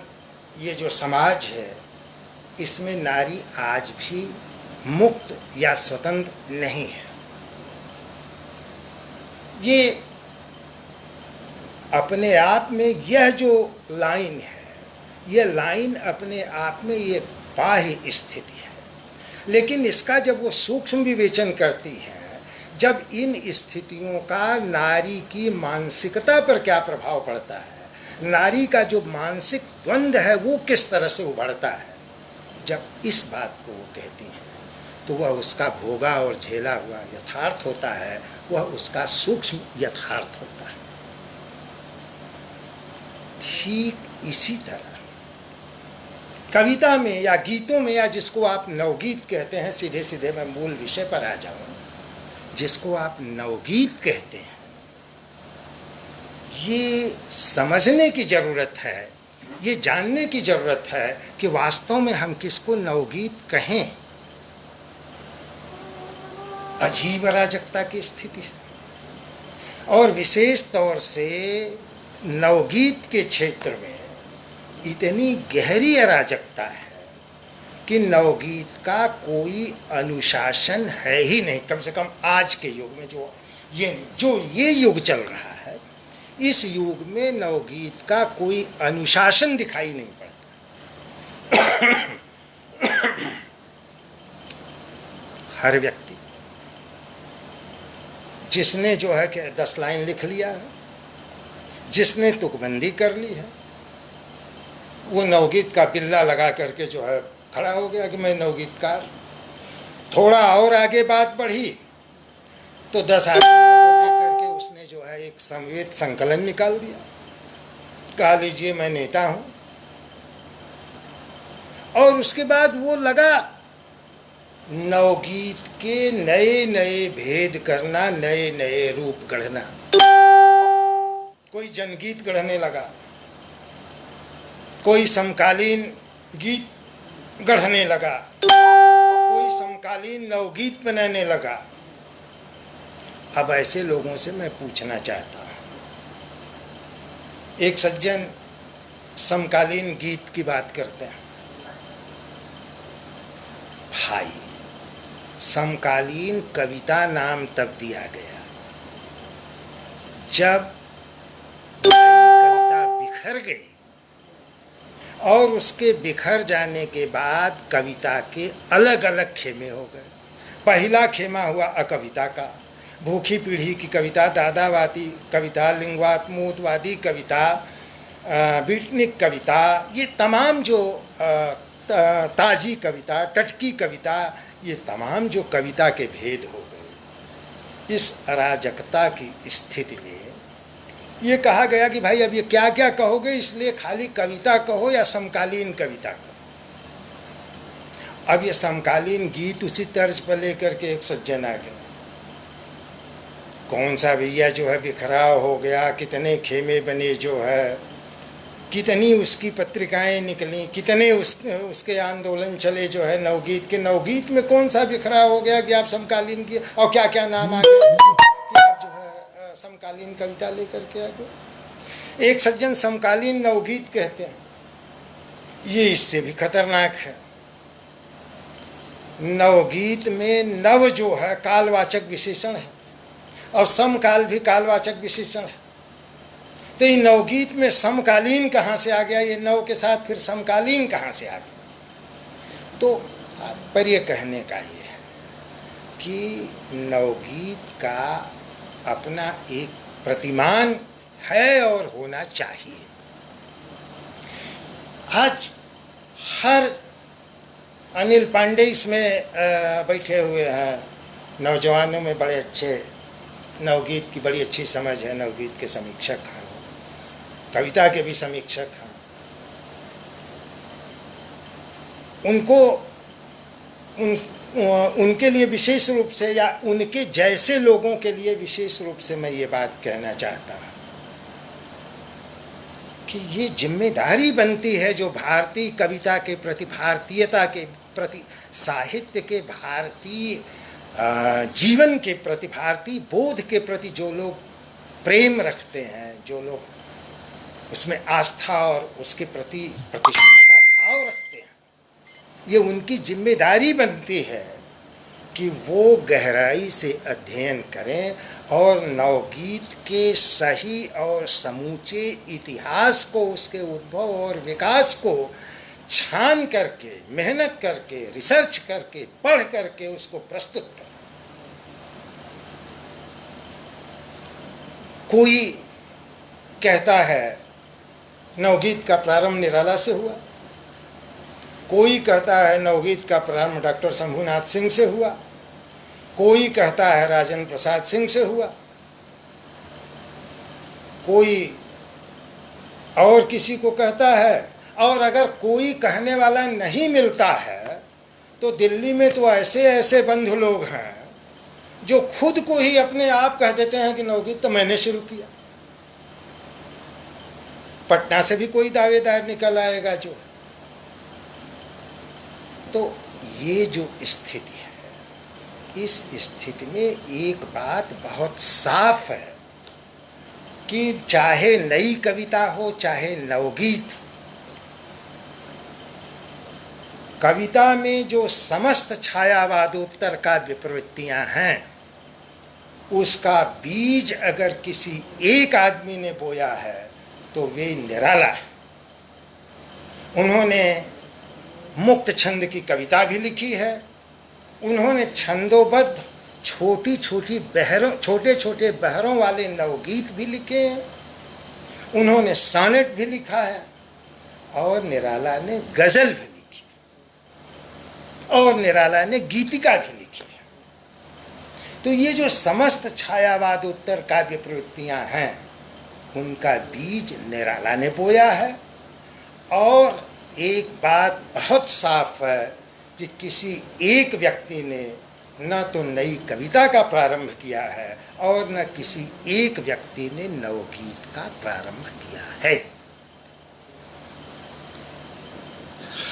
ये जो समाज है, इसमें नारी आज भी मुक्त या स्वतंत्र नहीं है। ये अपने आप में यह जो लाइन है, यह लाइन अपने आप में ये बाह्य स्थिति है, लेकिन इसका जब वो सूक्ष्म विवेचन करती है, जब इन स्थितियों का नारी की मानसिकता पर क्या प्रभाव पड़ता है, नारी का जो मानसिक द्वंद्व है वो किस तरह से उभरता है, जब इस बात को वो कहती हैं, तो वह उसका भोगा और झेला हुआ यथार्थ होता है, वह उसका सूक्ष्म यथार्थ होता है। ठीक इसी तरह कविता में या गीतों में, या जिसको आप नवगीत कहते हैं, सीधे सीधे मैं मूल विषय पर आ जाऊं, जिसको आप नवगीत कहते हैं, ये समझने की ज़रूरत है, ये जानने की ज़रूरत है कि वास्तव में हम किसको नवगीत कहें। अजीब अराजकता की स्थिति है, और विशेष तौर से नवगीत के क्षेत्र में इतनी गहरी अराजकता है कि नवगीत का कोई अनुशासन है ही नहीं। कम से कम आज के युग में जो ये युग चल रहा है, इस युग में नवगीत का कोई अनुशासन दिखाई नहीं पड़ता। हर व्यक्ति जिसने जो है कि 10 लाइन लिख लिया है, जिसने तुकबंदी कर ली है, वो नवगीत का बिल्ला लगा करके जो है खड़ा हो गया कि मैं नवगीतकार। थोड़ा और आगे बात बढ़ी तो 10 आदमियों को लेकर के उसने जो है एक समवेत संकलन निकाल दिया, कहा लीजिए मैं नेता हूं। और उसके बाद वो लगा नवगीत के नए नए भेद करना, नए नए रूप गढ़ना। कोई जनगीत गढ़ने लगा, कोई समकालीन गीत गढ़ने लगा, कोई समकालीन नवगीत बनाने लगा। अब ऐसे लोगों से मैं पूछना चाहता हूँ, एक सज्जन समकालीन गीत की बात करते हैं, भाई समकालीन कविता नाम तब दिया गया जब कविता बिखर गई, और उसके बिखर जाने के बाद कविता के अलग अलग खेमे हो गए। पहला खेमा हुआ अकविता का, भूखी पीढ़ी की कविता, दादावादी कविता, लिंगात्मूतवादी कविता, बीटनिक कविता, ये तमाम जो ताजी कविता, टटकी कविता, ये तमाम जो कविता के भेद हो गए। इस अराजकता की स्थिति में ये कहा गया कि भाई अब ये क्या क्या कहोगे, इसलिए खाली कविता कहो या समकालीन कविता कहो। अब ये समकालीन गीत उसी तर्ज पर लेकर के एक सज्जन आ गया, कौन सा भैया जो है बिखराव हो गया, कितने खेमे बने जो है, कितनी उसकी पत्रिकाएं निकली, कितने उसके आंदोलन चले जो है नवगीत के। नवगीत में कौन सा बिखरा हो गया कि आप समकालीन की और क्या क्या नाम आ गए कि आप जो है समकालीन कविता लेकर के आ गए। एक सज्जन समकालीन नवगीत कहते हैं, ये इससे भी खतरनाक है। नवगीत में नव जो है कालवाचक विशेषण है और समकाल भी कालवाचक विशेषण है। तो ये नवगीत में समकालीन कहाँ से आ गया, ये नव के साथ फिर समकालीन कहाँ से आ गया। तो तात्पर्य कहने का ये है कि नवगीत का अपना एक प्रतिमान है और होना चाहिए। आज हर अनिल पांडे इसमें बैठे हुए हैं, नौजवानों में बड़े अच्छे नवगीत की बड़ी अच्छी समझ है, नवगीत के समीक्षक हैं, कविता के भी समीक्षक हैं। उनके लिए विशेष रूप से या उनके जैसे लोगों के लिए विशेष रूप से मैं ये बात कहना चाहता हूँ कि ये जिम्मेदारी बनती है जो भारतीय कविता के प्रति, भारतीयता के प्रति, साहित्य के भारतीय जीवन के प्रति, भारतीय बोध के प्रति जो लोग प्रेम रखते हैं, जो लोग उसमें आस्था और उसके प्रति प्रतिष्ठा का भाव रखते हैं, ये उनकी जिम्मेदारी बनती है कि वो गहराई से अध्ययन करें और नवगीत के सही और समूचे इतिहास को, उसके उद्भव और विकास को छान करके, मेहनत करके, रिसर्च करके, पढ़ करके उसको प्रस्तुत करें। कोई कहता है नवगीत का प्रारंभ निराला से हुआ, कोई कहता है नवगीत का प्रारंभ डॉक्टर शंभुनाथ सिंह से हुआ, कोई कहता है राजेंद्र प्रसाद सिंह से हुआ, कोई और किसी को कहता है। और अगर कोई कहने वाला नहीं मिलता है तो दिल्ली में तो ऐसे ऐसे बंधु लोग हैं जो खुद को ही अपने आप कह देते हैं कि नवगीत तो मैंने शुरू किया। पटना से भी कोई दावेदार निकल आएगा जो। तो ये जो स्थिति है, इस स्थिति में एक बात बहुत साफ है कि चाहे नई कविता हो चाहे नवगीत, कविता में जो समस्त छायावादोत्तर काव्य प्रवृत्तियां हैं, उसका बीज अगर किसी एक आदमी ने बोया है तो वे निराला है। उन्होंने मुक्त छंद की कविता भी लिखी है, उन्होंने छंदोबद्ध छोटे छोटे बहरों वाले नवगीत भी लिखे हैं, उन्होंने सॉनेट भी लिखा है और निराला ने गजल भी लिखी और निराला ने गीतिका भी लिखी है। तो ये जो समस्त छायावाद उत्तर काव्य प्रवृत्तियां हैं, उनका बीज निराला ने बोया है। और एक बात बहुत साफ है कि किसी एक व्यक्ति ने न तो नई कविता का प्रारंभ किया है और न किसी एक व्यक्ति ने नवगीत का प्रारंभ किया है।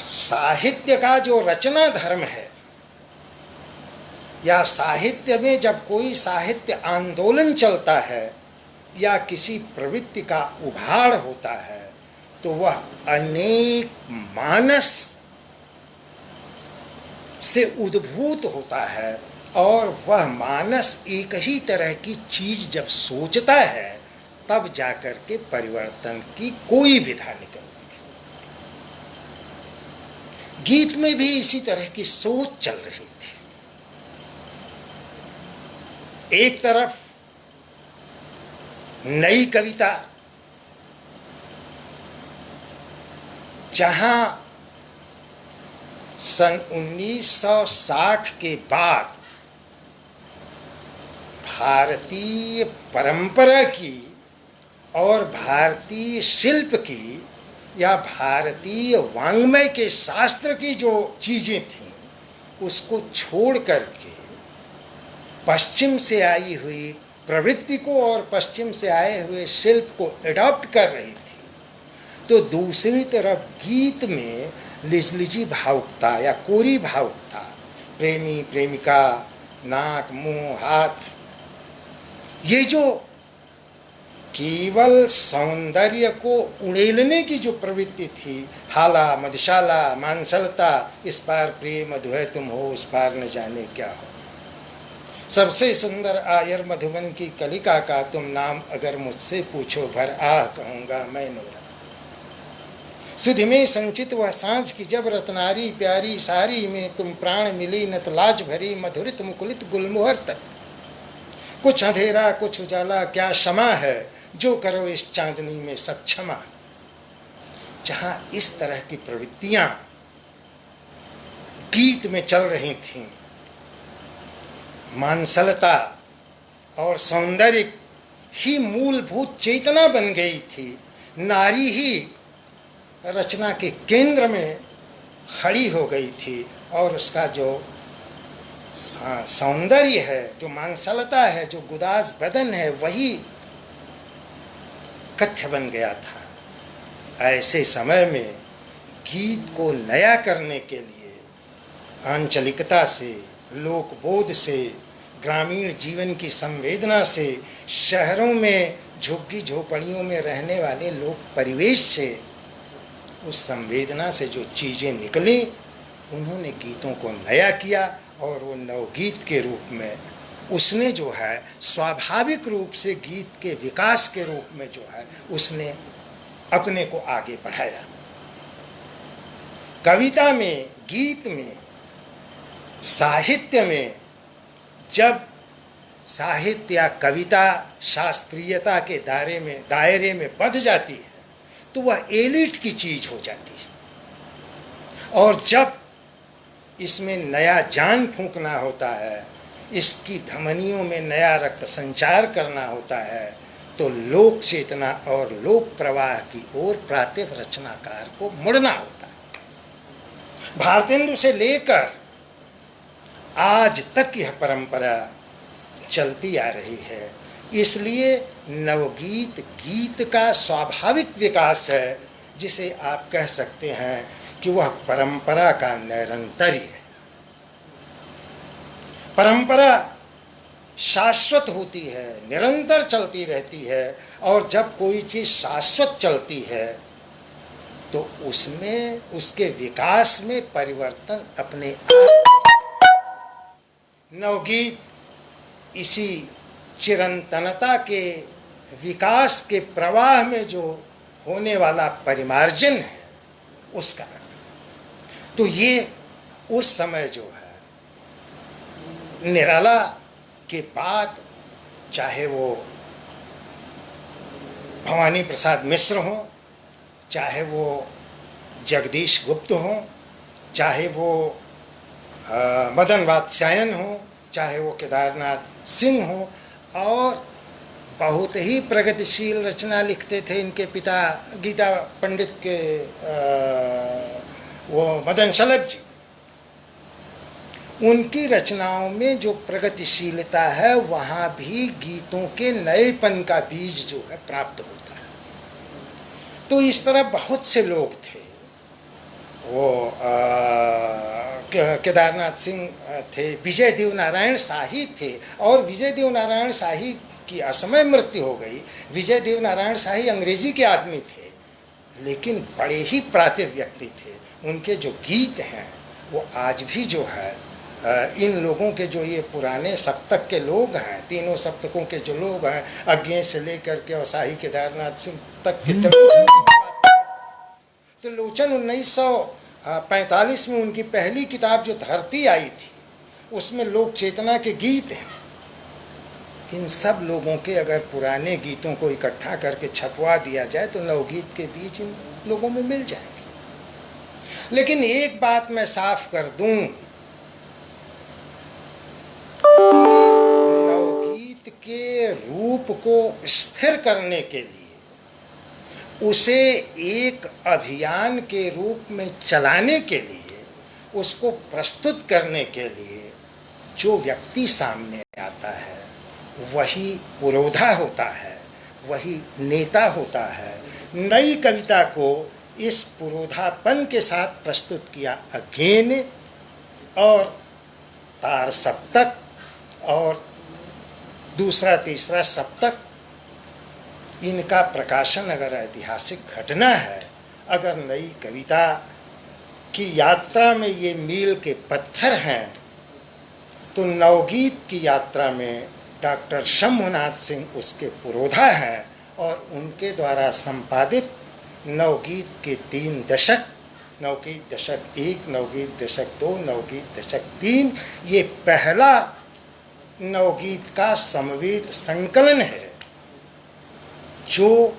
साहित्य का जो रचना धर्म है, या साहित्य में जब कोई साहित्य आंदोलन चलता है या किसी प्रवृत्ति का उभाड़ होता है, तो वह अनेक मानस से उद्भूत होता है और वह मानस एक ही तरह की चीज जब सोचता है तब जाकर के परिवर्तन की कोई विधा निकलती है। गीत में भी इसी तरह की सोच चल रही थी। एक तरफ नई कविता, जहां सन 1960 के बाद भारतीय परंपरा की और भारतीय शिल्प की या भारतीय वाङ्मय के शास्त्र की जो चीज़ें थीं, उसको छोड़ करके पश्चिम से आई हुई प्रवृत्ति को और पश्चिम से आए हुए शिल्प को एडॉप्ट कर रही थी। तो दूसरी तरफ गीत में लिजलिजी भावुकता या कोरी भावुकता, प्रेमी प्रेमिका, नाक मुंह हाथ, ये जो केवल सौंदर्य को उड़ेलने की जो प्रवृत्ति थी, हाला मधुशाला मानसलता, इस पार प्रेम मधुए तुम हो, उस पार न जाने क्या हो। सबसे सुंदर आयर मधुबन की कलिका का तुम नाम अगर मुझसे पूछो, भर आह कहूँगा मैं नूरा। सुध में संचित वह सांझ की जब रत्नारी प्यारी सारी में तुम प्राण मिली, न तो लाज भरी मधुरित मुकुलित गुलमोहर तक। कुछ अंधेरा कुछ उजाला क्या क्षमा है, जो करो इस चांदनी में सब क्षमा। जहां इस तरह की प्रवृत्तियां गीत में चल रही थीं, मानसलता और सौंदर्य ही मूलभूत चेतना बन गई थी, नारी ही रचना के केंद्र में खड़ी हो गई थी, और उसका जो सौंदर्य है, जो मानसलता है, जो गुदाज बदन है, वही कथ्य बन गया था। ऐसे समय में गीत को नया करने के लिए आंचलिकता से, लोकबोध से, ग्रामीण जीवन की संवेदना से, शहरों में झुग्गी झोपड़ियों में रहने वाले लोक परिवेश से, उस संवेदना से जो चीज़ें निकली, उन्होंने गीतों को नया किया, और वो नवगीत के रूप में उसने जो है स्वाभाविक रूप से गीत के विकास के रूप में जो है उसने अपने को आगे बढ़ाया। कविता में, गीत में, साहित्य में जब साहित्य या कविता शास्त्रीयता के दायरे में बंध जाती है तो वह एलिट की चीज हो जाती है, और जब इसमें नया जान फूंकना होता है, इसकी धमनियों में नया रक्त संचार करना होता है, तो लोक चेतना और लोक प्रवाह की ओर प्रातिभ रचनाकार को मुड़ना होता है। भारतेंदु से लेकर आज तक यह परंपरा चलती आ रही है। इसलिए नवगीत गीत का स्वाभाविक विकास है, जिसे आप कह सकते हैं कि वह परंपरा का निरंतर है। परंपरा शाश्वत होती है, निरंतर चलती रहती है, और जब कोई चीज शाश्वत चलती है तो उसमें, उसके विकास में परिवर्तन अपने आप। नवगीत इसी चिरंतनता के विकास के प्रवाह में जो होने वाला परिमार्जन है, उसका नाम। तो ये उस समय जो है निराला के बाद, चाहे वो भवानी प्रसाद मिश्र हों, चाहे वो जगदीश गुप्त हों, चाहे वो मदन वात्स्यायन हों, चाहे वो केदारनाथ सिंह हों, और बहुत ही प्रगतिशील रचना लिखते थे इनके पिता गीता पंडित के वो मदन शलभ जी। उनकी रचनाओं में जो प्रगतिशीलता है, वहाँ भी गीतों के नएपन का बीज जो है प्राप्त होता है। तो इस तरह बहुत से लोग थे। वो केदारनाथ सिंह थे, विजय देव नारायण शाही थे, और विजय देव नारायण शाही की असमय मृत्यु हो गई। विजय देव नारायण शाही अंग्रेजी के आदमी थे, लेकिन बड़े ही प्रातिभ व्यक्ति थे। उनके जो गीत हैं वो आज भी जो है इन लोगों के, जो ये पुराने सप्तक के लोग हैं, तीनों सप्तकों के जो लोग हैं, अज्ञे से लेकर के और शाही केदारनाथ सिंह तक के, तो लोचन 1945 में उनकी पहली किताब जो धरती आई थी, उसमें लोक चेतना के गीत हैं। इन सब लोगों के अगर पुराने गीतों को इकट्ठा करके छपवा दिया जाए तो नवगीत के बीज इन लोगों में मिल जाएंगे। लेकिन एक बात मैं साफ कर दूं, नवगीत के रूप को स्थिर करने के लिए, उसे एक अभियान के रूप में चलाने के लिए, उसको प्रस्तुत करने के लिए जो व्यक्ति सामने आता है वही पुरोधा होता है, वही नेता होता है, नई कविता को इस पुरोधापन के साथ प्रस्तुत किया। अगेन और तार सप्तक और दूसरा तीसरा सप्तक, इनका प्रकाशन अगर ऐतिहासिक घटना है, अगर नई कविता की यात्रा में ये मील के पत्थर हैं, तो नवगीत की यात्रा में डॉक्टर शंभुनाथ सिंह उसके पुरोधा हैं और उनके द्वारा संपादित नवगीत के 3 दशक, नवगीत दशक 1, नवगीत दशक 2, नवगीत दशक 3, ये पहला नवगीत का समवेत संकलन है जो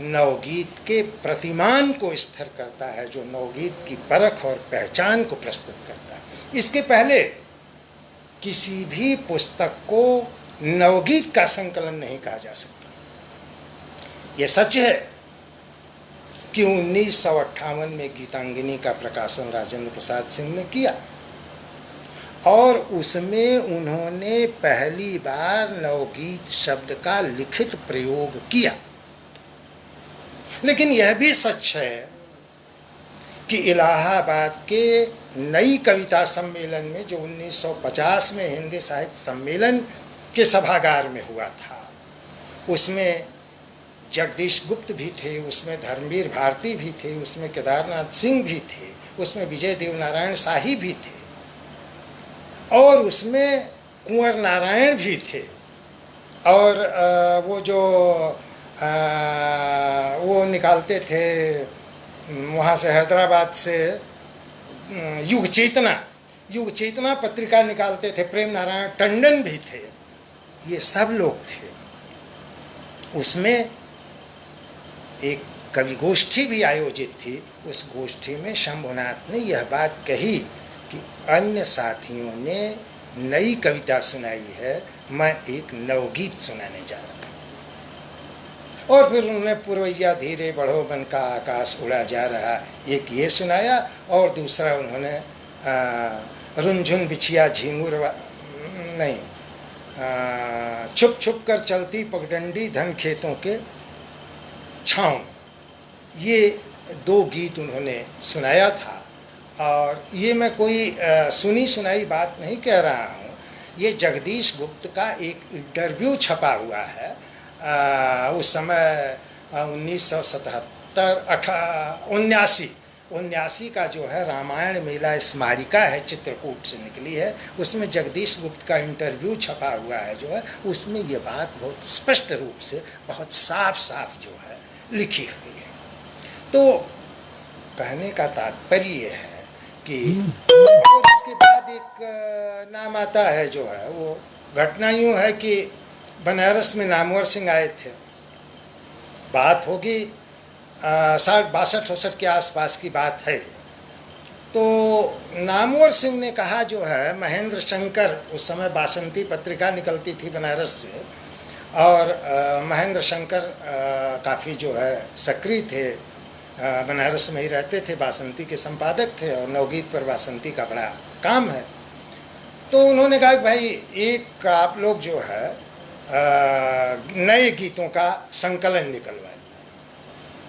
नवगीत के प्रतिमान को स्थिर करता है, जो नवगीत की परख और पहचान को प्रस्तुत करता है। इसके पहले किसी भी पुस्तक को नवगीत का संकलन नहीं कहा जा सकता। यह सच है कि 1958 में गीतांगिनी का प्रकाशन राजेंद्र प्रसाद सिंह ने किया और उसमें उन्होंने पहली बार नवगीत शब्द का लिखित प्रयोग किया। लेकिन यह भी सच है कि इलाहाबाद के नई कविता सम्मेलन में, जो 1950 में हिंदी साहित्य सम्मेलन के सभागार में हुआ था, उसमें जगदीश गुप्त भी थे, उसमें धर्मवीर भारती भी थे, उसमें केदारनाथ सिंह भी थे, उसमें विजय देवनारायण शाही भी थे और उसमें कुंवर नारायण भी थे और वो जो वो निकालते थे वहाँ से हैदराबाद से युग चेतना पत्रिका निकालते थे, प्रेम नारायण टंडन भी थे, ये सब लोग थे। उसमें एक कवि गोष्ठी भी आयोजित थी। उस गोष्ठी में शंभुनाथ ने यह बात कही कि अन्य साथियों ने नई कविता सुनाई है, मैं एक नवगीत सुनाने जा रहा हूँ। और फिर उन्होंने पुरवैया धीरे बढ़ो बन का आकाश उड़ा जा रहा, एक ये सुनाया और दूसरा उन्होंने रुनझुन बिछिया झिंगुर नहीं, छुप छुप कर चलती पगडंडी धन खेतों के छाँव, ये 2 गीत उन्होंने सुनाया था। और ये मैं कोई सुनी सुनाई बात नहीं कह रहा हूँ, ये जगदीश गुप्त का एक इंटरव्यू छपा हुआ है। उस समय 1979 का जो है रामायण मेला स्मारिका है, चित्रकूट से निकली है, उसमें जगदीश गुप्त का इंटरव्यू छपा हुआ है जो है, उसमें ये बात बहुत स्पष्ट रूप से, बहुत साफ साफ जो है लिखी हुई है। तो कहने का तात्पर्य है कि और इसके बाद एक नाम आता है जो है, वो घटना यूँ है कि बनारस में नामवर सिंह आए थे, बात होगी 62-63 के आसपास की बात है। तो नामवर सिंह ने कहा जो है, महेंद्र शंकर, उस समय बासंती पत्रिका निकलती थी बनारस से, और महेंद्र शंकर काफ़ी जो है सक्रिय थे, बनारस में ही रहते थे, बासंती के संपादक थे और नवगीत पर बासंती का बड़ा काम है। तो उन्होंने कहा कि भाई एक आप लोग जो है नए गीतों का संकलन निकलवाइए।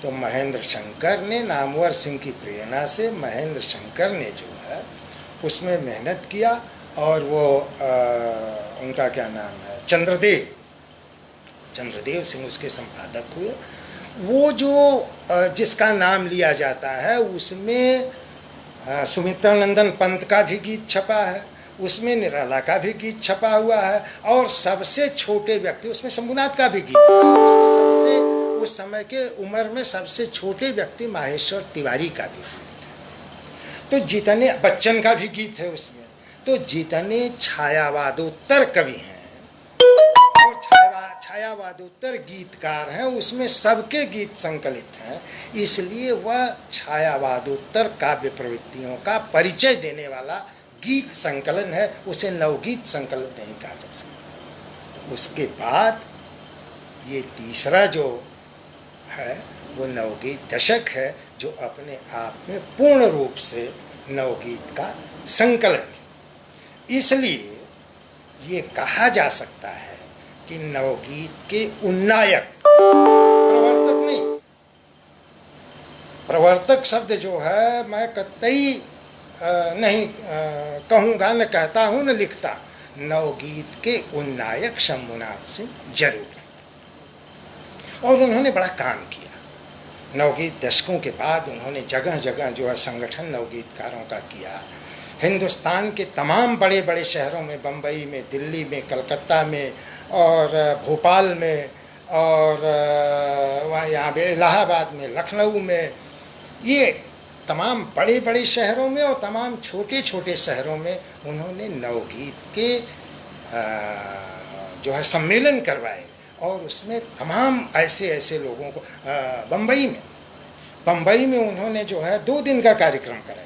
तो महेंद्र शंकर ने, नामवर सिंह की प्रेरणा से महेंद्र शंकर ने जो है उसमें मेहनत किया और वो उनका क्या नाम है, चंद्रदेव सिंह उसके संपादक हुए। वो जो जिसका नाम लिया जाता है उसमें सुमित्रानंदन पंत का भी गीत छपा है, उसमें निराला का भी गीत छपा हुआ है और सबसे छोटे व्यक्ति उसमें शंभुनाथ का भी गीत है, उसमें सबसे उस समय के उम्र में सबसे छोटे व्यक्ति माहेश्वर तिवारी का भी गीत है। तो जितने बच्चन का भी गीत है उसमें, तो जितने छायावादोत्तर कवि हैं और छायावादोत्तर गीतकार हैं उसमें सबके गीत संकलित हैं, इसलिए वह छायावादोत्तर काव्य प्रवृत्तियों का परिचय देने वाला गीत संकलन है, उसे नवगीत संकलन नहीं कहा जा सकता। उसके बाद ये तीसरा जो है वो नवगीत दशक है, जो अपने आप में पूर्ण रूप से नवगीत का संकलन है। इसलिए ये कहा जा सकता है कि नवगीत के उन्नायक, प्रवर्तक नहीं, प्रवर्तक शब्द जो है मैं कतई नहीं कहूँगा, न कहता हूँ न लिखता। नवगीत के उन्नायक शंभुनाथ सिंह जरूर। और उन्होंने बड़ा काम किया। नवगीत दशकों के बाद उन्होंने जगह जगह जो है संगठन नवगीतकारों का किया। हिंदुस्तान के तमाम बड़े बड़े शहरों में, बम्बई में, दिल्ली में, कलकत्ता में और भोपाल में और वहाँ यहाँ इलाहाबाद में, लखनऊ में, ये तमाम बड़े बड़े शहरों में और तमाम छोटे छोटे शहरों में उन्होंने नवगीत के जो है सम्मेलन करवाए। और उसमें तमाम ऐसे ऐसे लोगों को बम्बई में उन्होंने जो है 2 दिन का कार्यक्रम कराया।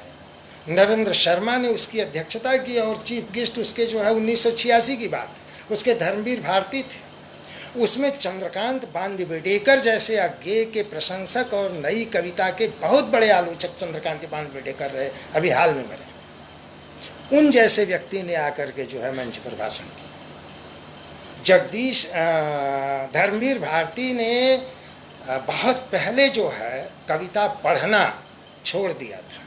नरेंद्र शर्मा ने उसकी अध्यक्षता की और चीफ गेस्ट उसके जो है 1986 की बात है, उसके धर्मवीर भारती थे। उसमें चंद्रकांत बांदिवडेकर जैसे अज्ञेय के प्रशंसक और नई कविता के बहुत बड़े आलोचक चंद्रकांत बांदिवडेकर रहे, अभी हाल में मरे। उन जैसे व्यक्ति ने आकर के जो है मंच पर भाषण किया। जगदीश धर्मवीर भारती ने बहुत पहले जो है कविता पढ़ना छोड़ दिया था,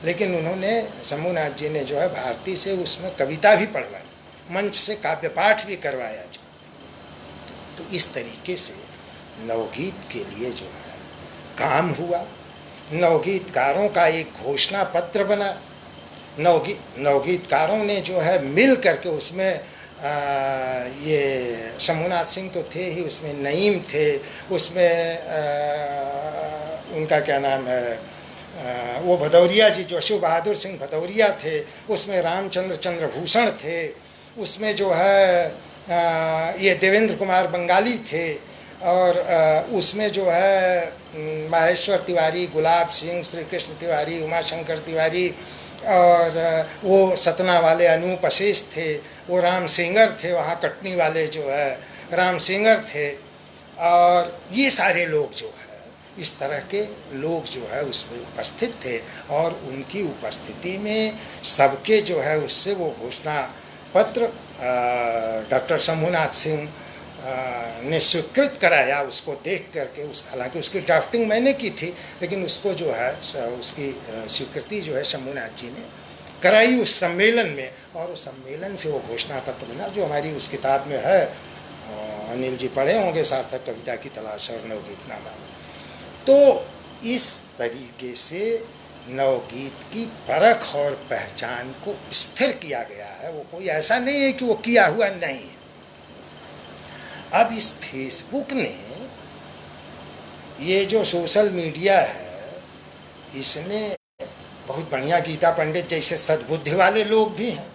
लेकिन उन्होंने शंभुनाथ जी ने जो है भारती से उसमें कविता भी पढ़वाई, मंच से काव्य पाठ भी करवाया जो। तो इस तरीके से नवगीत के लिए जो है काम हुआ। नवगीतकारों का एक घोषणा पत्र बना। नवगीतकारों ने जो है मिल करके उसमें ये शंभुनाथ सिंह तो थे ही, उसमें नईम थे, उसमें उनका क्या नाम है वो भदौरिया जी जो शिव बहादुर सिंह भदौरिया थे, उसमें रामचंद्र चंद्रभूषण थे, उसमें जो है ये देवेंद्र कुमार बंगाली थे, और उसमें जो है माहेश्वर तिवारी, गुलाब सिंह, श्री कृष्ण तिवारी, उमाशंकर तिवारी, और वो सतना वाले अनूप अशेष थे, वो राम सिंगर थे, वहाँ कटनी वाले जो है राम सिंगर थे। और ये सारे लोग जो है, इस तरह के लोग जो है उसमें उपस्थित थे। और उनकी उपस्थिति में सबके जो है उससे वो घोषणा पत्र डॉक्टर शंभुनाथ सिंह ने स्वीकृत कराया। उसको देख करके हालांकि उसकी ड्राफ्टिंग मैंने की थी, लेकिन उसको जो है उसकी स्वीकृति जो है शंभुनाथ जी ने कराई उस सम्मेलन में। और उस सम्मेलन से वो घोषणा पत्र बना जो हमारी उस किताब में है। अनिल जी पढ़े होंगे, सार्थक कविता की तलाश और नवगीतनामा में। तो इस तरीके से नवगीत की परख और पहचान को स्थिर किया गया है। वो कोई ऐसा नहीं है कि वो किया हुआ नहीं है। अब इस फेसबुक ने, ये जो सोशल मीडिया है, इसने बहुत बढ़िया, गीता पंडित जैसे सद्बुद्धि वाले लोग भी हैं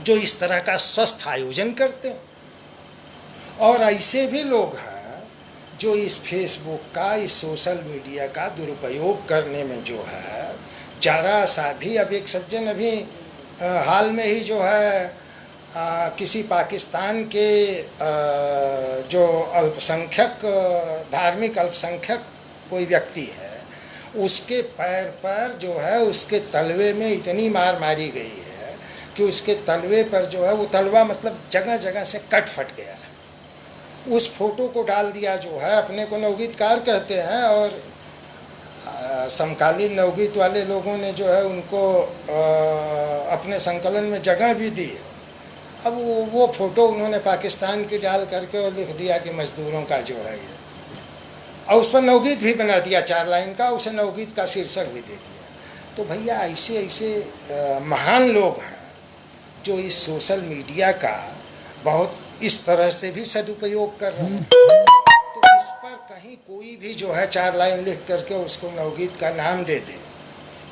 जो इस तरह का स्वस्थ आयोजन करते हैं। और ऐसे भी लोग हैं जो इस फेसबुक का, इस सोशल मीडिया का दुरुपयोग करने में जो है जरा सा भी। अब एक सज्जन अभी हाल में ही जो है किसी पाकिस्तान के जो अल्पसंख्यक, धार्मिक अल्पसंख्यक कोई व्यक्ति है, उसके पैर पर जो है उसके तलवे में इतनी मार मारी गई है कि उसके तलवे पर जो है वो तलवा मतलब जगह जगह से कट फट गया है। उस फोटो को डाल दिया जो है, अपने को नवगीतकार कहते हैं और समकालीन नवगीत वाले लोगों ने जो है उनको अपने संकलन में जगह भी दी। अब वो फोटो उन्होंने पाकिस्तान की डाल करके और लिख दिया कि मजदूरों का जो है ये, और उस पर नवगीत भी बना दिया 4 लाइन का, उसे नवगीत का शीर्षक भी दे दिया। तो भैया ऐसे ऐसे महान लोग हैं जो इस सोशल मीडिया का बहुत इस तरह से भी सदुपयोग कर रहे हैं। तो इस पर कहीं कोई भी जो है 4 लाइन लिख करके उसको नवगीत का नाम दे दे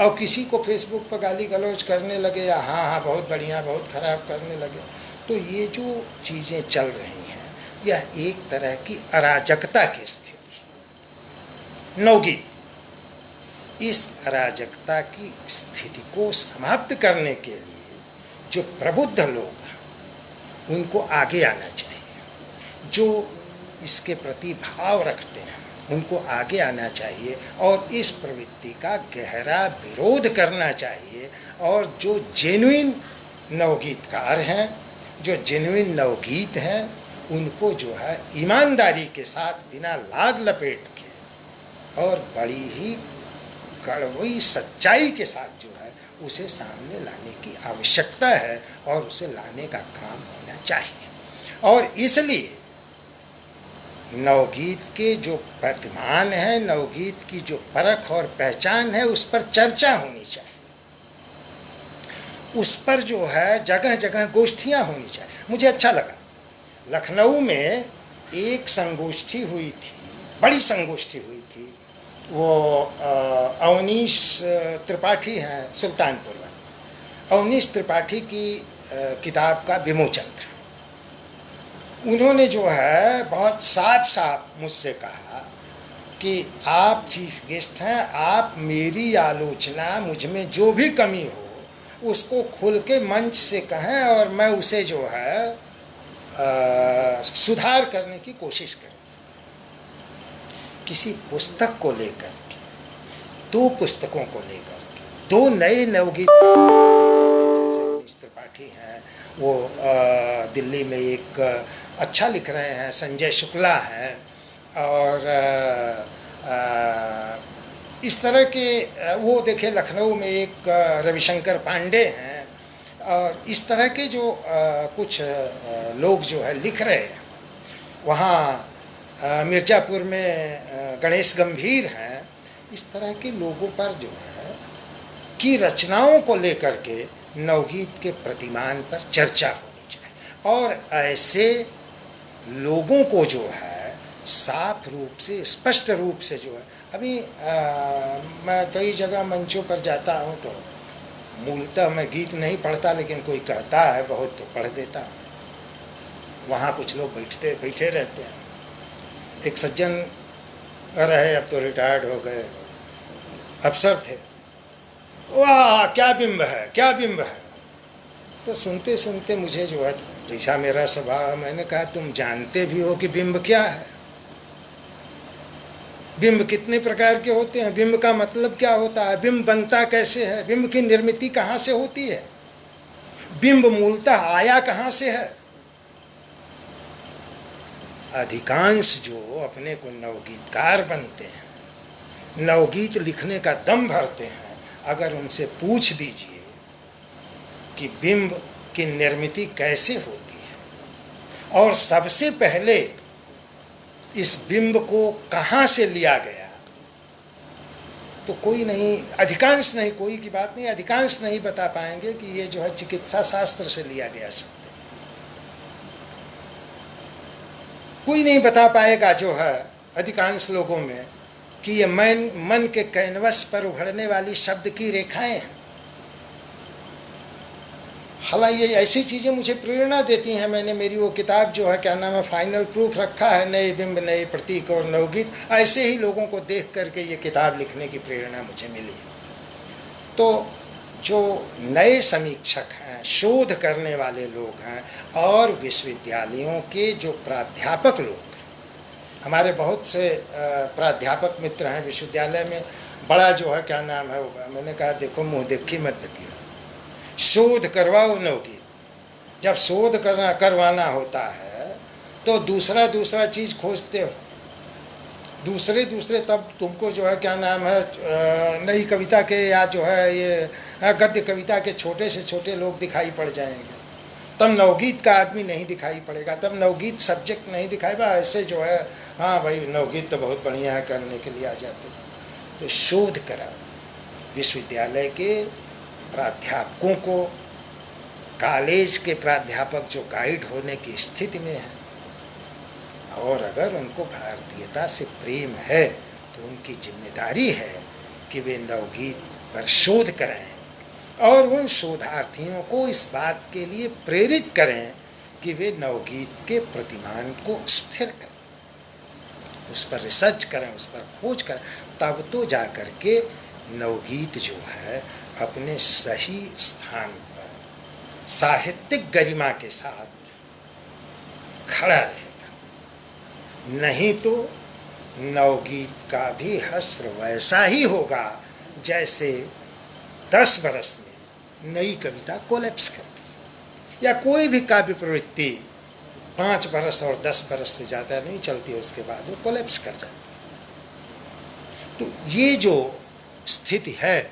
और किसी को फेसबुक पर गाली गलौज करने लगे या हाँ हाँ बहुत बढ़िया बहुत खराब करने लगे, तो ये जो चीज़ें चल रही हैं यह एक तरह की अराजकता की स्थिति। नवगीत इस अराजकता की स्थिति को समाप्त करने के लिए जो प्रबुद्ध लोग हैं उनको आगे आना चाहिए, जो इसके प्रति भाव रखते हैं उनको आगे आना चाहिए और इस प्रवृत्ति का गहरा विरोध करना चाहिए। और जो जेन्युइन नवगीतकार हैं, जो जेन्युइन नवगीत हैं, उनको जो है ईमानदारी के साथ बिना लाग लपेट के और बड़ी ही कड़वी सच्चाई के साथ जो है उसे सामने लाने की आवश्यकता है और उसे लाने का काम होना चाहिए। और इसलिए नवगीत के जो प्रतिमान है, नवगीत की जो परख और पहचान है, उस पर चर्चा होनी चाहिए, उस पर जो है जगह जगह गोष्ठियाँ होनी चाहिए। मुझे अच्छा लगा, लखनऊ में एक संगोष्ठी हुई थी, बड़ी संगोष्ठी हुई थी। वो अवनीश त्रिपाठी हैं, सुल्तानपुर में। अवनीश त्रिपाठी की किताब का विमोचन था। उन्होंने जो है बहुत साफ साफ मुझसे कहा कि आप चीफ गेस्ट हैं, आप मेरी आलोचना, मुझ में जो भी कमी हो उसको खुल के मंच से कहें और मैं उसे जो है सुधार करने की कोशिश करूँ। किसी पुस्तक को लेकर के, दो पुस्तकों को लेकर के, दो नए नवगीत जैसे अवनीश त्रिपाठी हैं, वो दिल्ली में एक अच्छा लिख रहे हैं, संजय शुक्ला हैं, और इस तरह के वो देखे लखनऊ में एक रविशंकर पांडे हैं, और इस तरह के जो कुछ लोग जो है लिख रहे हैं। वहाँ मिर्ज़ापुर में गणेश गंभीर हैं। इस तरह के लोगों पर जो है की रचनाओं को लेकर के नवगीत के प्रतिमान पर चर्चा होनी चाहिए, और ऐसे लोगों को जो है साफ रूप से, स्पष्ट रूप से जो है, अभी मैं कई जगह मंचों पर जाता हूँ तो मूलतः मैं गीत नहीं पढ़ता, लेकिन कोई कहता है बहुत तो पढ़ देता हूँ। वहाँ कुछ लोग बैठे रहते हैं। एक सज्जन रहे, अब तो रिटायर्ड हो गए, अफसर थे। वाह क्या बिंब है, क्या बिंब है। तो सुनते सुनते मुझे जो है, जैसा मेरा स्वभाव, मैंने कहा तुम जानते भी हो कि बिंब क्या है? बिंब कितने प्रकार के होते हैं? बिंब का मतलब क्या होता है? बिंब बनता कैसे है? बिंब की निर्मिति कहाँ से होती है? बिंब मूलतः आया कहाँ से है? अधिकांश जो अपने को नवगीतकार बनते हैं, नवगीत लिखने का दम भरते हैं, अगर उनसे पूछ दीजिए कि बिंब की निर्मिति कैसे होती है और सबसे पहले इस बिंब को कहाँ से लिया गया, तो कोई नहीं, अधिकांश नहीं, कोई की बात नहीं, अधिकांश नहीं बता पाएंगे कि ये जो है चिकित्सा शास्त्र से लिया गया शब्द। कोई नहीं बता पाएगा जो है अधिकांश लोगों में कि ये मन के कैनवस पर उभरने वाली शब्द की रेखाएं हैं। हालांकि ये ऐसी चीज़ें मुझे प्रेरणा देती हैं। मैंने मेरी वो किताब जो है, क्या नाम है, फाइनल प्रूफ रखा है, नए बिंब नए प्रतीक और नवगीत। ऐसे ही लोगों को देख करके ये किताब लिखने की प्रेरणा मुझे मिली। तो जो नए समीक्षक हैं, शोध करने वाले लोग हैं, और विश्वविद्यालयों के जो प्राध्यापक लोग, हमारे बहुत से प्राध्यापक मित्र हैं विश्वविद्यालय में, बड़ा जो है क्या नाम है, मैंने कहा देखो मुँह देखी मत बतिया, शोध करवाओ नवगीत। जब शोध करवाना होता है तो दूसरा चीज़ खोजते हो, दूसरे तब तुमको जो है क्या नाम है, नई कविता के या जो है ये गद्य कविता के छोटे से छोटे लोग दिखाई पड़ जाएंगे, तब नवगीत का आदमी नहीं दिखाई पड़ेगा, तब नवगीत सब्जेक्ट नहीं दिखाई पड़ा। ऐसे जो है हाँ भाई नवगीत तो बहुत बढ़िया है, करने के लिए आ जाते। तो शोध करा, विश्वविद्यालय के प्राध्यापकों को, कॉलेज के प्राध्यापक जो गाइड होने की स्थिति में हैं, और अगर उनको भारतीयता से प्रेम है तो उनकी जिम्मेदारी है कि वे नवगीत पर शोध करें और उन शोधार्थियों को इस बात के लिए प्रेरित करें कि वे नवगीत के प्रतिमान को स्थिर करें, उस पर रिसर्च करें, उस पर खोज करें। तब तो जा कर के नवगीत जो है अपने सही स्थान पर साहित्यिक गरिमा के साथ खड़ा रहेगा। नहीं तो नवगीत का भी हश्र वैसा ही होगा जैसे 10 बरस में नई कविता कोलैप्स कर गई, या कोई भी काव्य प्रवृत्ति 5 बरस और 10 बरस से ज़्यादा नहीं चलती है, उसके बाद वो कोलैप्स कर जाती है। तो ये जो स्थिति है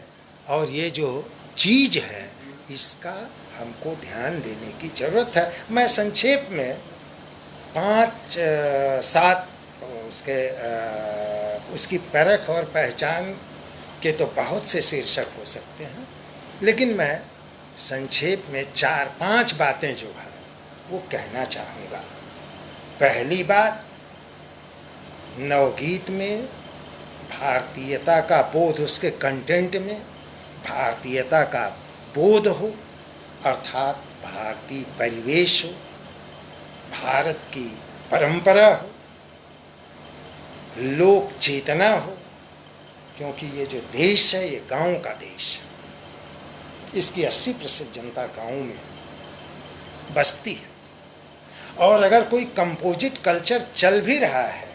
और ये जो चीज़ है, इसका हमको ध्यान देने की ज़रूरत है। मैं संक्षेप में 5-7 उसकी परख और पहचान के तो बहुत से शीर्षक हो सकते हैं, लेकिन मैं संक्षेप में 4-5 बातें जो है वो कहना चाहूँगा। पहली बात, नवगीत में भारतीयता का बोध, उसके कंटेंट में भारतीयता का बोध हो, अर्थात भारतीय परिवेश हो, भारत की परंपरा हो, लोक चेतना हो, क्योंकि ये जो देश है ये गांव का देश है। इसकी 80% जनता गांव में बसती है, और अगर कोई कंपोजिट कल्चर चल भी रहा है,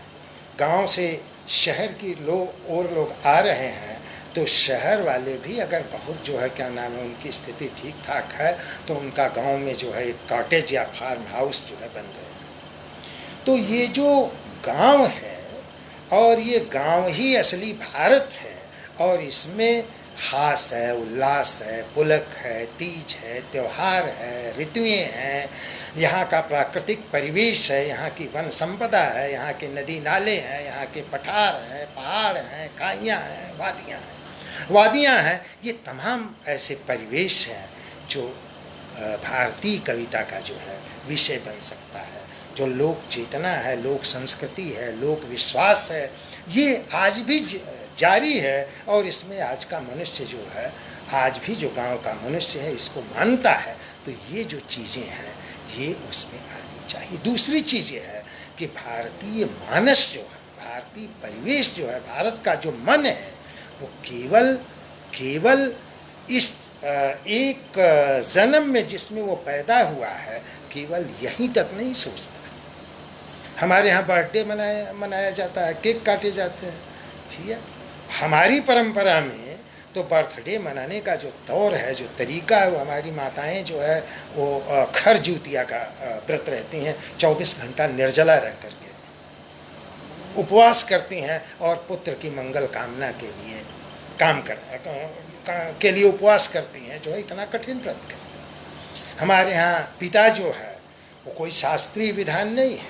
गांव से शहर की लोग आ रहे हैं, तो शहर वाले भी अगर बहुत जो है क्या नाम है उनकी स्थिति ठीक ठाक है, तो उनका गांव में जो है एक कॉटेज या फार्म हाउस जो है बन रहे हैं। तो ये जो गांव है, और ये गांव ही असली भारत है, और इसमें हास है, उल्लास है, पुलक है, तीज है, त्यौहार है, ऋतुएं हैं, यहाँ का प्राकृतिक परिवेश है, यहाँ की वन संपदा है, यहाँ के नदी नाले हैं, यहाँ के पठार हैं, पहाड़ हैं, खाइयाँ हैं, वादियाँ हैं। ये तमाम ऐसे परिवेश हैं जो भारतीय कविता का जो है विषय बन सकता है। जो लोक चेतना है, लोक संस्कृति है, लोक विश्वास है, ये आज भी जारी है, और इसमें आज का मनुष्य जो है, आज भी जो गांव का मनुष्य है इसको मानता है। तो ये जो चीज़ें हैं ये उसमें आनी चाहिए। दूसरी चीज़ ये है कि भारतीय मानस जो है, भारतीय परिवेश जो है, भारत का जो मन है, वो केवल इस एक जन्म में जिसमें वो पैदा हुआ है, केवल यहीं तक नहीं सोचता। हमारे यहाँ बर्थडे मनाया जाता है, केक काटे जाते हैं, ठीक है। हमारी परंपरा में तो बर्थडे मनाने का जो तौर है, जो तरीका है, वो हमारी माताएं जो है वो खर जूतिया का व्रत रहती हैं, 24 घंटा निर्जला रह करके उपवास करती हैं, और पुत्र की मंगल कामना के लिए के लिए उपवास करती हैं, जो है इतना कठिन व्रत करते हैं। हमारे यहाँ पिता जो है वो कोई शास्त्रीय विधान नहीं है,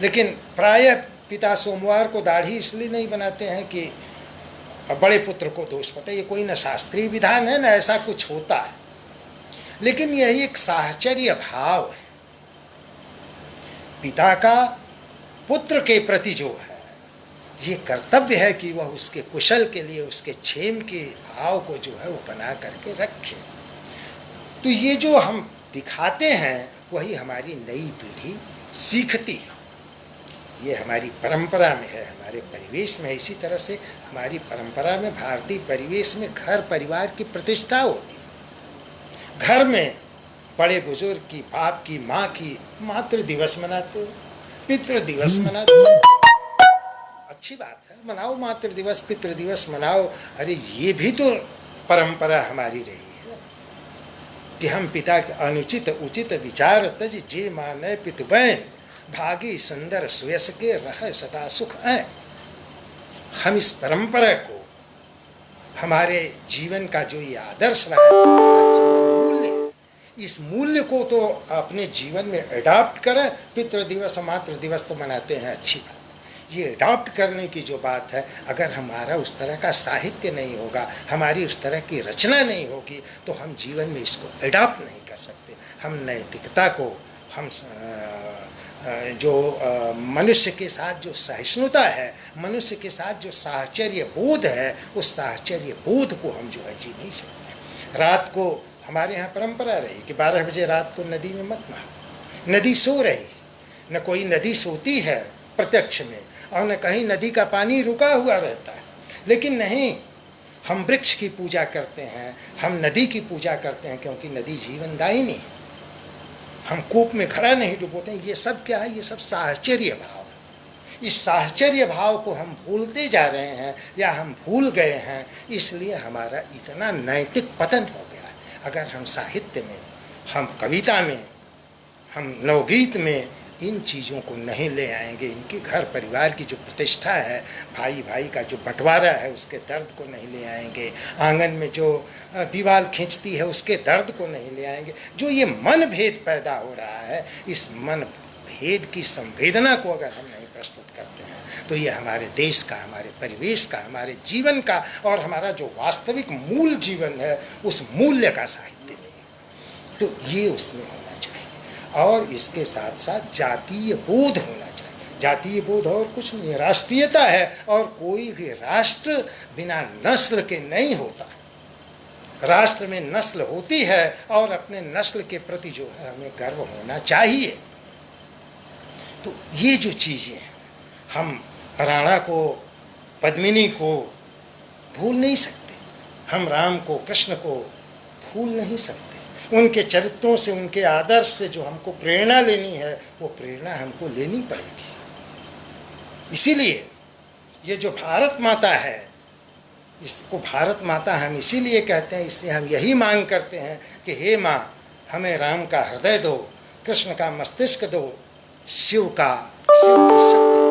लेकिन प्रायः पिता सोमवार को दाढ़ी इसलिए नहीं बनाते हैं कि बड़े पुत्र को दोष पटे। ये कोई न शास्त्रीय विधान है, न ऐसा कुछ होता है, लेकिन यही एक साहचर्य भाव है पिता का पुत्र के प्रति जो है। ये कर्तव्य है कि वह उसके कुशल के लिए, उसके क्षेम के भाव को जो है वो बना करके रखे। तो ये जो हम दिखाते हैं वही हमारी नई पीढ़ी सीखती है। ये हमारी परंपरा में है, हमारे परिवेश में है। इसी तरह से हमारी परंपरा में, भारतीय परिवेश में घर परिवार की प्रतिष्ठा होती है। घर में बड़े बुजुर्ग की, बाप की, माँ की मातृ दिवस मनाते हो, पितृ दिवस मनाते हो, अच्छी बात है, मनाओ मातृ दिवस, पितृ दिवस मनाओ। अरे ये भी तो परंपरा हमारी रही है कि हम पिता के अनुचित उचित विचार तज जे माने पितबैन, भागी सुंदर सुयस के रह सदा सुख है। हम इस परंपरा को, हमारे जीवन का जो ये आदर्श रहा है, जो हमारा जीवन मूल्य है, इस मूल्य को तो अपने जीवन में अडॉप्ट करें। पितृ दिवस, मातृ दिवस तो मनाते हैं, अच्छी बात। ये अडॉप्ट करने की जो बात है, अगर हमारा उस तरह का साहित्य नहीं होगा, हमारी उस तरह की रचना नहीं होगी, तो हम जीवन में इसको अडॉप्ट नहीं कर सकते। हम नैतिकता को, हम जो मनुष्य के साथ जो सहिष्णुता है, मनुष्य के साथ जो साहचर्य बोध है, उस साहचर्य बोध को हम जो है जी नहीं सकते। रात को हमारे यहाँ परंपरा रही कि 12 बजे रात को नदी में मत नहाओ। नदी सो रही, न कोई नदी सोती है प्रत्यक्ष में, और न कहीं नदी का पानी रुका हुआ रहता है। लेकिन नहीं, हम वृक्ष की पूजा करते हैं, हम नदी की पूजा करते हैं, क्योंकि नदी जीवनदायिनी है। हम कूप में घड़ा नहीं डुबोते हैं। ये सब क्या है? ये सब साहचर्य भाव है। इस साहचर्य भाव को हम भूलते जा रहे हैं, या हम भूल गए हैं, इसलिए हमारा इतना नैतिक पतन हो गया है। अगर हम साहित्य में, हम कविता में, हम नवगीत में इन चीज़ों को नहीं ले आएंगे, इनके घर परिवार की जो प्रतिष्ठा है, भाई भाई का जो बंटवारा है, उसके दर्द को नहीं ले आएंगे, आंगन में जो दीवार खींचती है उसके दर्द को नहीं ले आएंगे, जो ये मन भेद पैदा हो रहा है, इस मन भेद की संवेदना को अगर हम नहीं प्रस्तुत करते हैं तो ये हमारे देश का, हमारे परिवेश का, हमारे जीवन का और हमारा जो वास्तविक मूल जीवन है उस मूल्य का साहित्य नहीं है। तो ये उसमें होना चाहिए। और इसके साथ साथ जातीय बोध होना चाहिए। जातीय बोध और कुछ नहीं, राष्ट्रीयता है, और कोई भी राष्ट्र बिना नस्ल के नहीं होता। राष्ट्र में नस्ल होती है और अपने नस्ल के प्रति जो है हमें गर्व होना चाहिए। तो ये जो चीज़ें हैं, हम राणा को, पद्मिनी को भूल नहीं सकते, हम राम को, कृष्ण को भूल नहीं सकते। उनके चरित्रों से, उनके आदर्श से जो हमको प्रेरणा लेनी है वो प्रेरणा हमको लेनी पड़ेगी। इसीलिए ये जो भारत माता है, इसको भारत माता हम इसीलिए कहते हैं, इससे हम यही मांग करते हैं कि हे माँ, हमें राम का हृदय दो, कृष्ण का मस्तिष्क दो, शिव की शक्ति।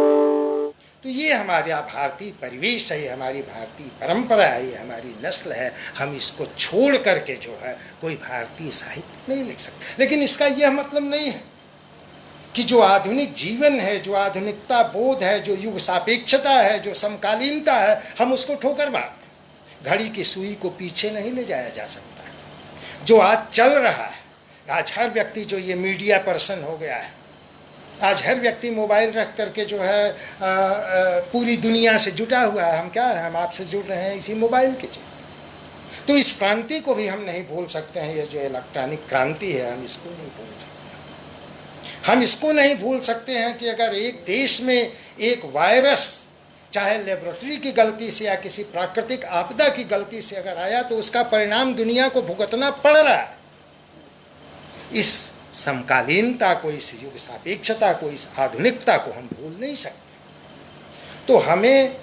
तो ये हमारा भारतीय परिवेश है, ये हमारी भारतीय परंपरा है, ये हमारी नस्ल है। हम इसको छोड़ करके जो है कोई भारतीय साहित्य नहीं लिख सकते। लेकिन इसका यह मतलब नहीं है कि जो आधुनिक जीवन है, जो आधुनिकता बोध है, जो युग सापेक्षता है, जो समकालीनता है, हम उसको ठोकर मार दें। घड़ी की सुई को पीछे नहीं ले जाया जा सकता। जो आज चल रहा है, आज हर व्यक्ति जो ये मीडिया पर्सन हो गया है, आज हर व्यक्ति मोबाइल रख करके जो है पूरी दुनिया से जुटा हुआ है। हम क्या है, हम आपसे जुड़ रहे हैं इसी मोबाइल के जरिए। तो इस क्रांति को भी हम नहीं भूल सकते हैं। ये जो इलेक्ट्रॉनिक क्रांति है, हम इसको नहीं भूल सकते। हम इसको नहीं भूल सकते हैं कि अगर एक देश में एक वायरस, चाहे लेबोरेटरी की गलती से या किसी प्राकृतिक आपदा की गलती से अगर आया, तो उसका परिणाम दुनिया को भुगतना पड़ रहा है। इस समकालीनता को, इस युग सापेक्षता को, इस आधुनिकता को हम भूल नहीं सकते। तो हमें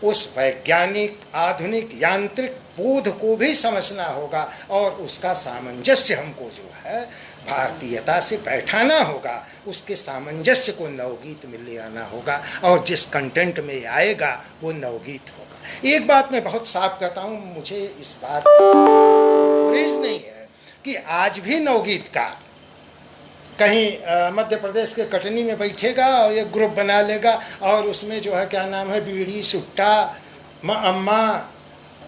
उस वैज्ञानिक, आधुनिक, यांत्रिक बोध को भी समझना होगा और उसका सामंजस्य हमको जो है भारतीयता से बैठाना होगा। उसके सामंजस्य को नवगीत में ले आना होगा और जिस कंटेंट में आएगा वो नवगीत होगा। एक बात मैं बहुत साफ कहता हूँ, मुझे इस बात गुरेज नहीं है कि आज भी नवगीतकार कहीं मध्य प्रदेश के कटनी में बैठेगा और एक ग्रुप बना लेगा और उसमें जो है क्या नाम है, बीड़ी, सुट्टा, अम्मा,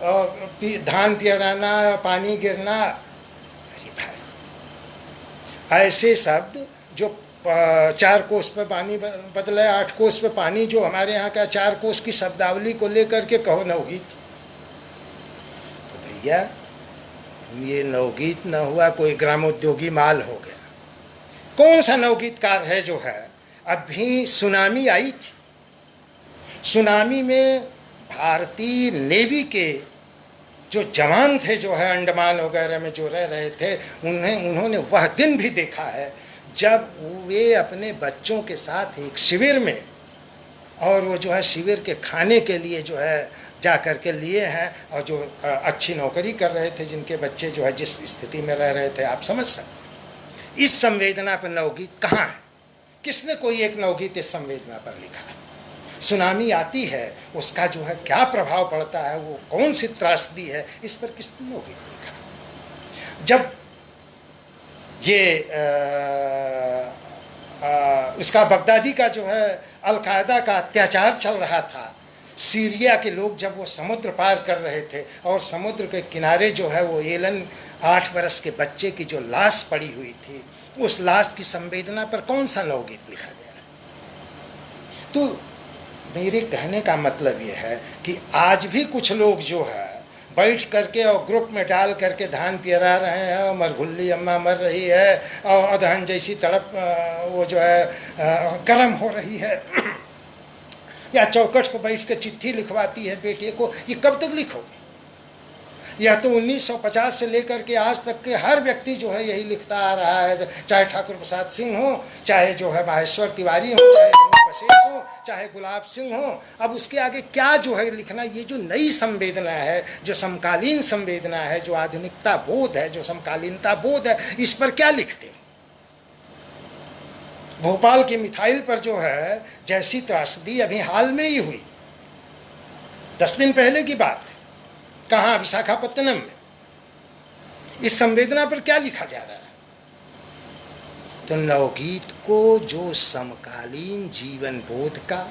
और धान पियराना, पानी गिरना। अरे भाई, ऐसे शब्द जो 4 कोस पे पानी बदले 8 कोस पे पानी, जो हमारे यहाँ का 4 कोस की शब्दावली को लेकर के कहो नवगीत, तो भैया ये नवगीत न हुआ, कोई ग्रामोद्योगी माल हो गया। कौन सा नवगीतकार है जो है, अभी सुनामी आई थी, सुनामी में भारतीय नेवी के जो जवान थे जो है अंडमान वगैरह में जो रह रहे थे, उन्होंने वह दिन भी देखा है जब वे अपने बच्चों के साथ एक शिविर में, और वो जो है शिविर के खाने के लिए जो है जा कर के लिए हैं, और जो अच्छी नौकरी कर रहे थे, जिनके बच्चे जो है जिस स्थिति में रह रहे थे, आप समझ सकते। इस संवेदना पर नवगीत कहाँ है? किसने कोई एक नवगीत इस संवेदना पर लिखा है? सुनामी आती है, उसका जो है क्या प्रभाव पड़ता है, वो कौन सी त्रासदी है, इस पर किसने नवगीत लिखा? जब ये इसका बगदादी का जो है अलकायदा का अत्याचार चल रहा था, सीरिया के लोग जब वो समुद्र पार कर रहे थे और समुद्र के किनारे जो है वो एलन 8 बरस के बच्चे की जो लाश पड़ी हुई थी, उस लाश की संवेदना पर कौन सा नवगीत लिखा गया? तो मेरे कहने का मतलब ये है कि आज भी कुछ लोग जो है बैठ करके और ग्रुप में डाल करके धान पियरा रहे हैं, और मरघुल्ली अम्मा मर रही है, और अदहन जैसी तड़प वो जो है गर्म हो रही है, या चौखट पर बैठ कर चिट्ठी लिखवाती है बेटे को। ये कब तक लिखोगे? यह तो 1950 से लेकर के आज तक के हर व्यक्ति जो है यही लिखता आ रहा है, चाहे ठाकुर प्रसाद सिंह हो, चाहे जो है माहेश्वर तिवारी हो, चाहे बशेष हो, चाहे गुलाब सिंह हो। अब उसके आगे क्या जो है लिखना? ये जो नई संवेदना है, जो समकालीन संवेदना है, जो आधुनिकता बोध है, जो समकालीनता बोध है, इस पर क्या लिखते? भोपाल की मिसाइल पर जो है जैसी त्रासदी अभी हाल में ही हुई, 10 दिन पहले की बात है, कहाँ, विशाखापत्तनम में। इस संवेदना पर क्या लिखा जा रहा है? तो नवगीत को जो समकालीन जीवन बोध का,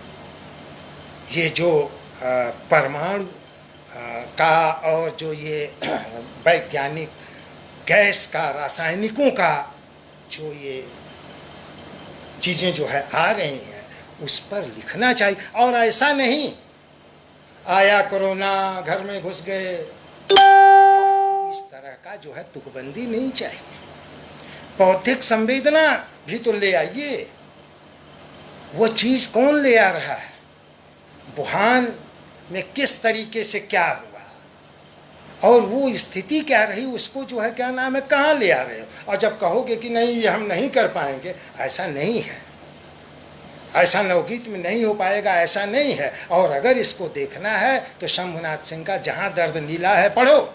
ये जो परमाणु का और जो ये वैज्ञानिक गैस का, रासायनिकों का जो ये चीज़ें जो है आ रही हैं, उस पर लिखना चाहिए। और ऐसा नहीं आया कोरोना, घर में घुस गए, इस तरह का जो है तुकबंदी नहीं चाहिए। बौद्धिक संवेदना भी तो ले आइए। वो चीज़ कौन ले आ रहा है, वुहान में किस तरीके से क्या हुआ और वो स्थिति क्या रही, उसको जो है क्या नाम है, कहाँ ले आ रहे हो। और जब कहोगे कि नहीं ये हम नहीं कर पाएंगे, ऐसा नहीं है, ऐसा नवगीत में नहीं हो पाएगा, ऐसा नहीं है। और अगर इसको देखना है तो शंभुनाथ सिंह का जहाँ दर्द नीला है पढ़ो,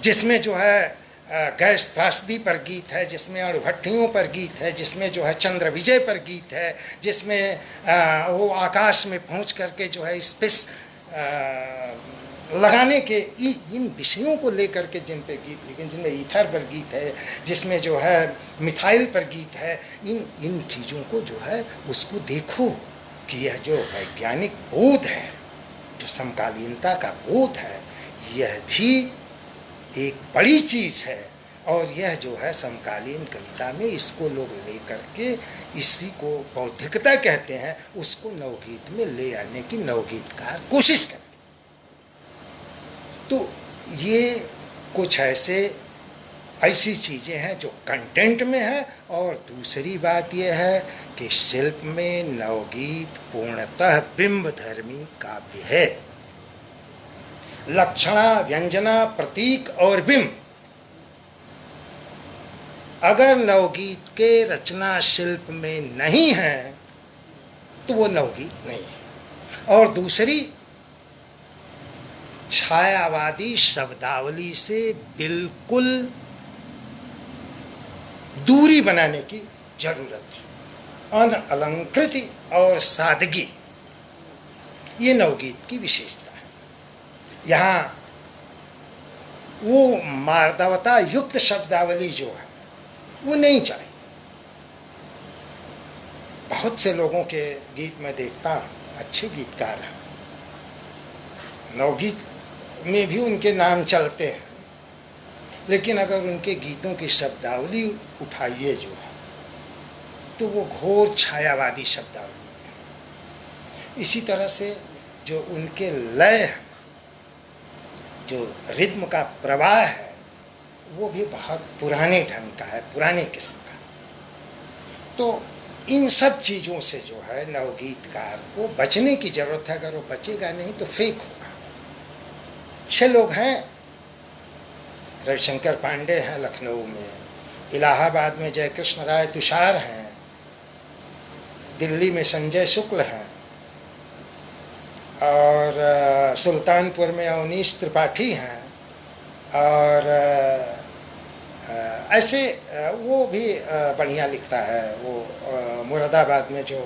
जिसमें जो है गैस त्रासदी पर गीत है, जिसमें अणुभट्टियों पर गीत है, जिसमें जो है चंद्र विजय पर गीत है, जिसमें वो आकाश में पहुंच करके जो है स्पेस लगाने के इन विषयों को लेकर के जिन पे गीत लिखे, जिनमें ईथर पर गीत है, जिसमें जो है मिथाइल पर गीत है, इन चीज़ों को जो है उसको देखो कि यह जो वैज्ञानिक बोध है, जो समकालीनता का बोध है, यह भी एक बड़ी चीज़ है। और यह जो है समकालीन कविता में इसको लोग लेकर के, इसी को बौद्धिकता कहते हैं, उसको नवगीत में ले आने की नवगीतकार कोशिश करते। तो ये कुछ ऐसी चीज़ें हैं जो कंटेंट में है। और दूसरी बात यह है कि शिल्प में नवगीत पूर्णतः बिंबधर्मी काव्य है। लक्षणा, व्यंजना, प्रतीक और बिंब अगर नवगीत के रचना शिल्प में नहीं है तो वो नवगीत नहीं है। और दूसरी, छायावादी शब्दावली से बिल्कुल दूरी बनाने की जरूरत है। अनअलंकृति और सादगी, ये नवगीत की विशेषता है। यहाँ वो मार्दवता युक्त शब्दावली जो है वो नहीं चाहिए। बहुत से लोगों के गीत में देखता हूँ, अच्छे गीतकार हैं, नवगीत में भी उनके नाम चलते हैं, लेकिन अगर उनके गीतों की शब्दावली उठाइए जो है तो वो घोर छायावादी शब्दावली है। इसी तरह से जो उनके लय, जो रिद्म का प्रवाह है, वो भी बहुत पुराने ढंग का है, पुराने किस्म का। तो इन सब चीज़ों से जो है नवगीतकार को बचने की ज़रूरत है। अगर वो बचेगा नहीं तो फेक होगा। 6 लोग हैं, रविशंकर पांडे हैं लखनऊ में, इलाहाबाद में जयकृष्ण राय तुषार हैं, दिल्ली में संजय शुक्ल हैं, और सुल्तानपुर में अवनीश त्रिपाठी हैं, और ऐसे वो भी बढ़िया लिखता है। वो मुरादाबाद में जो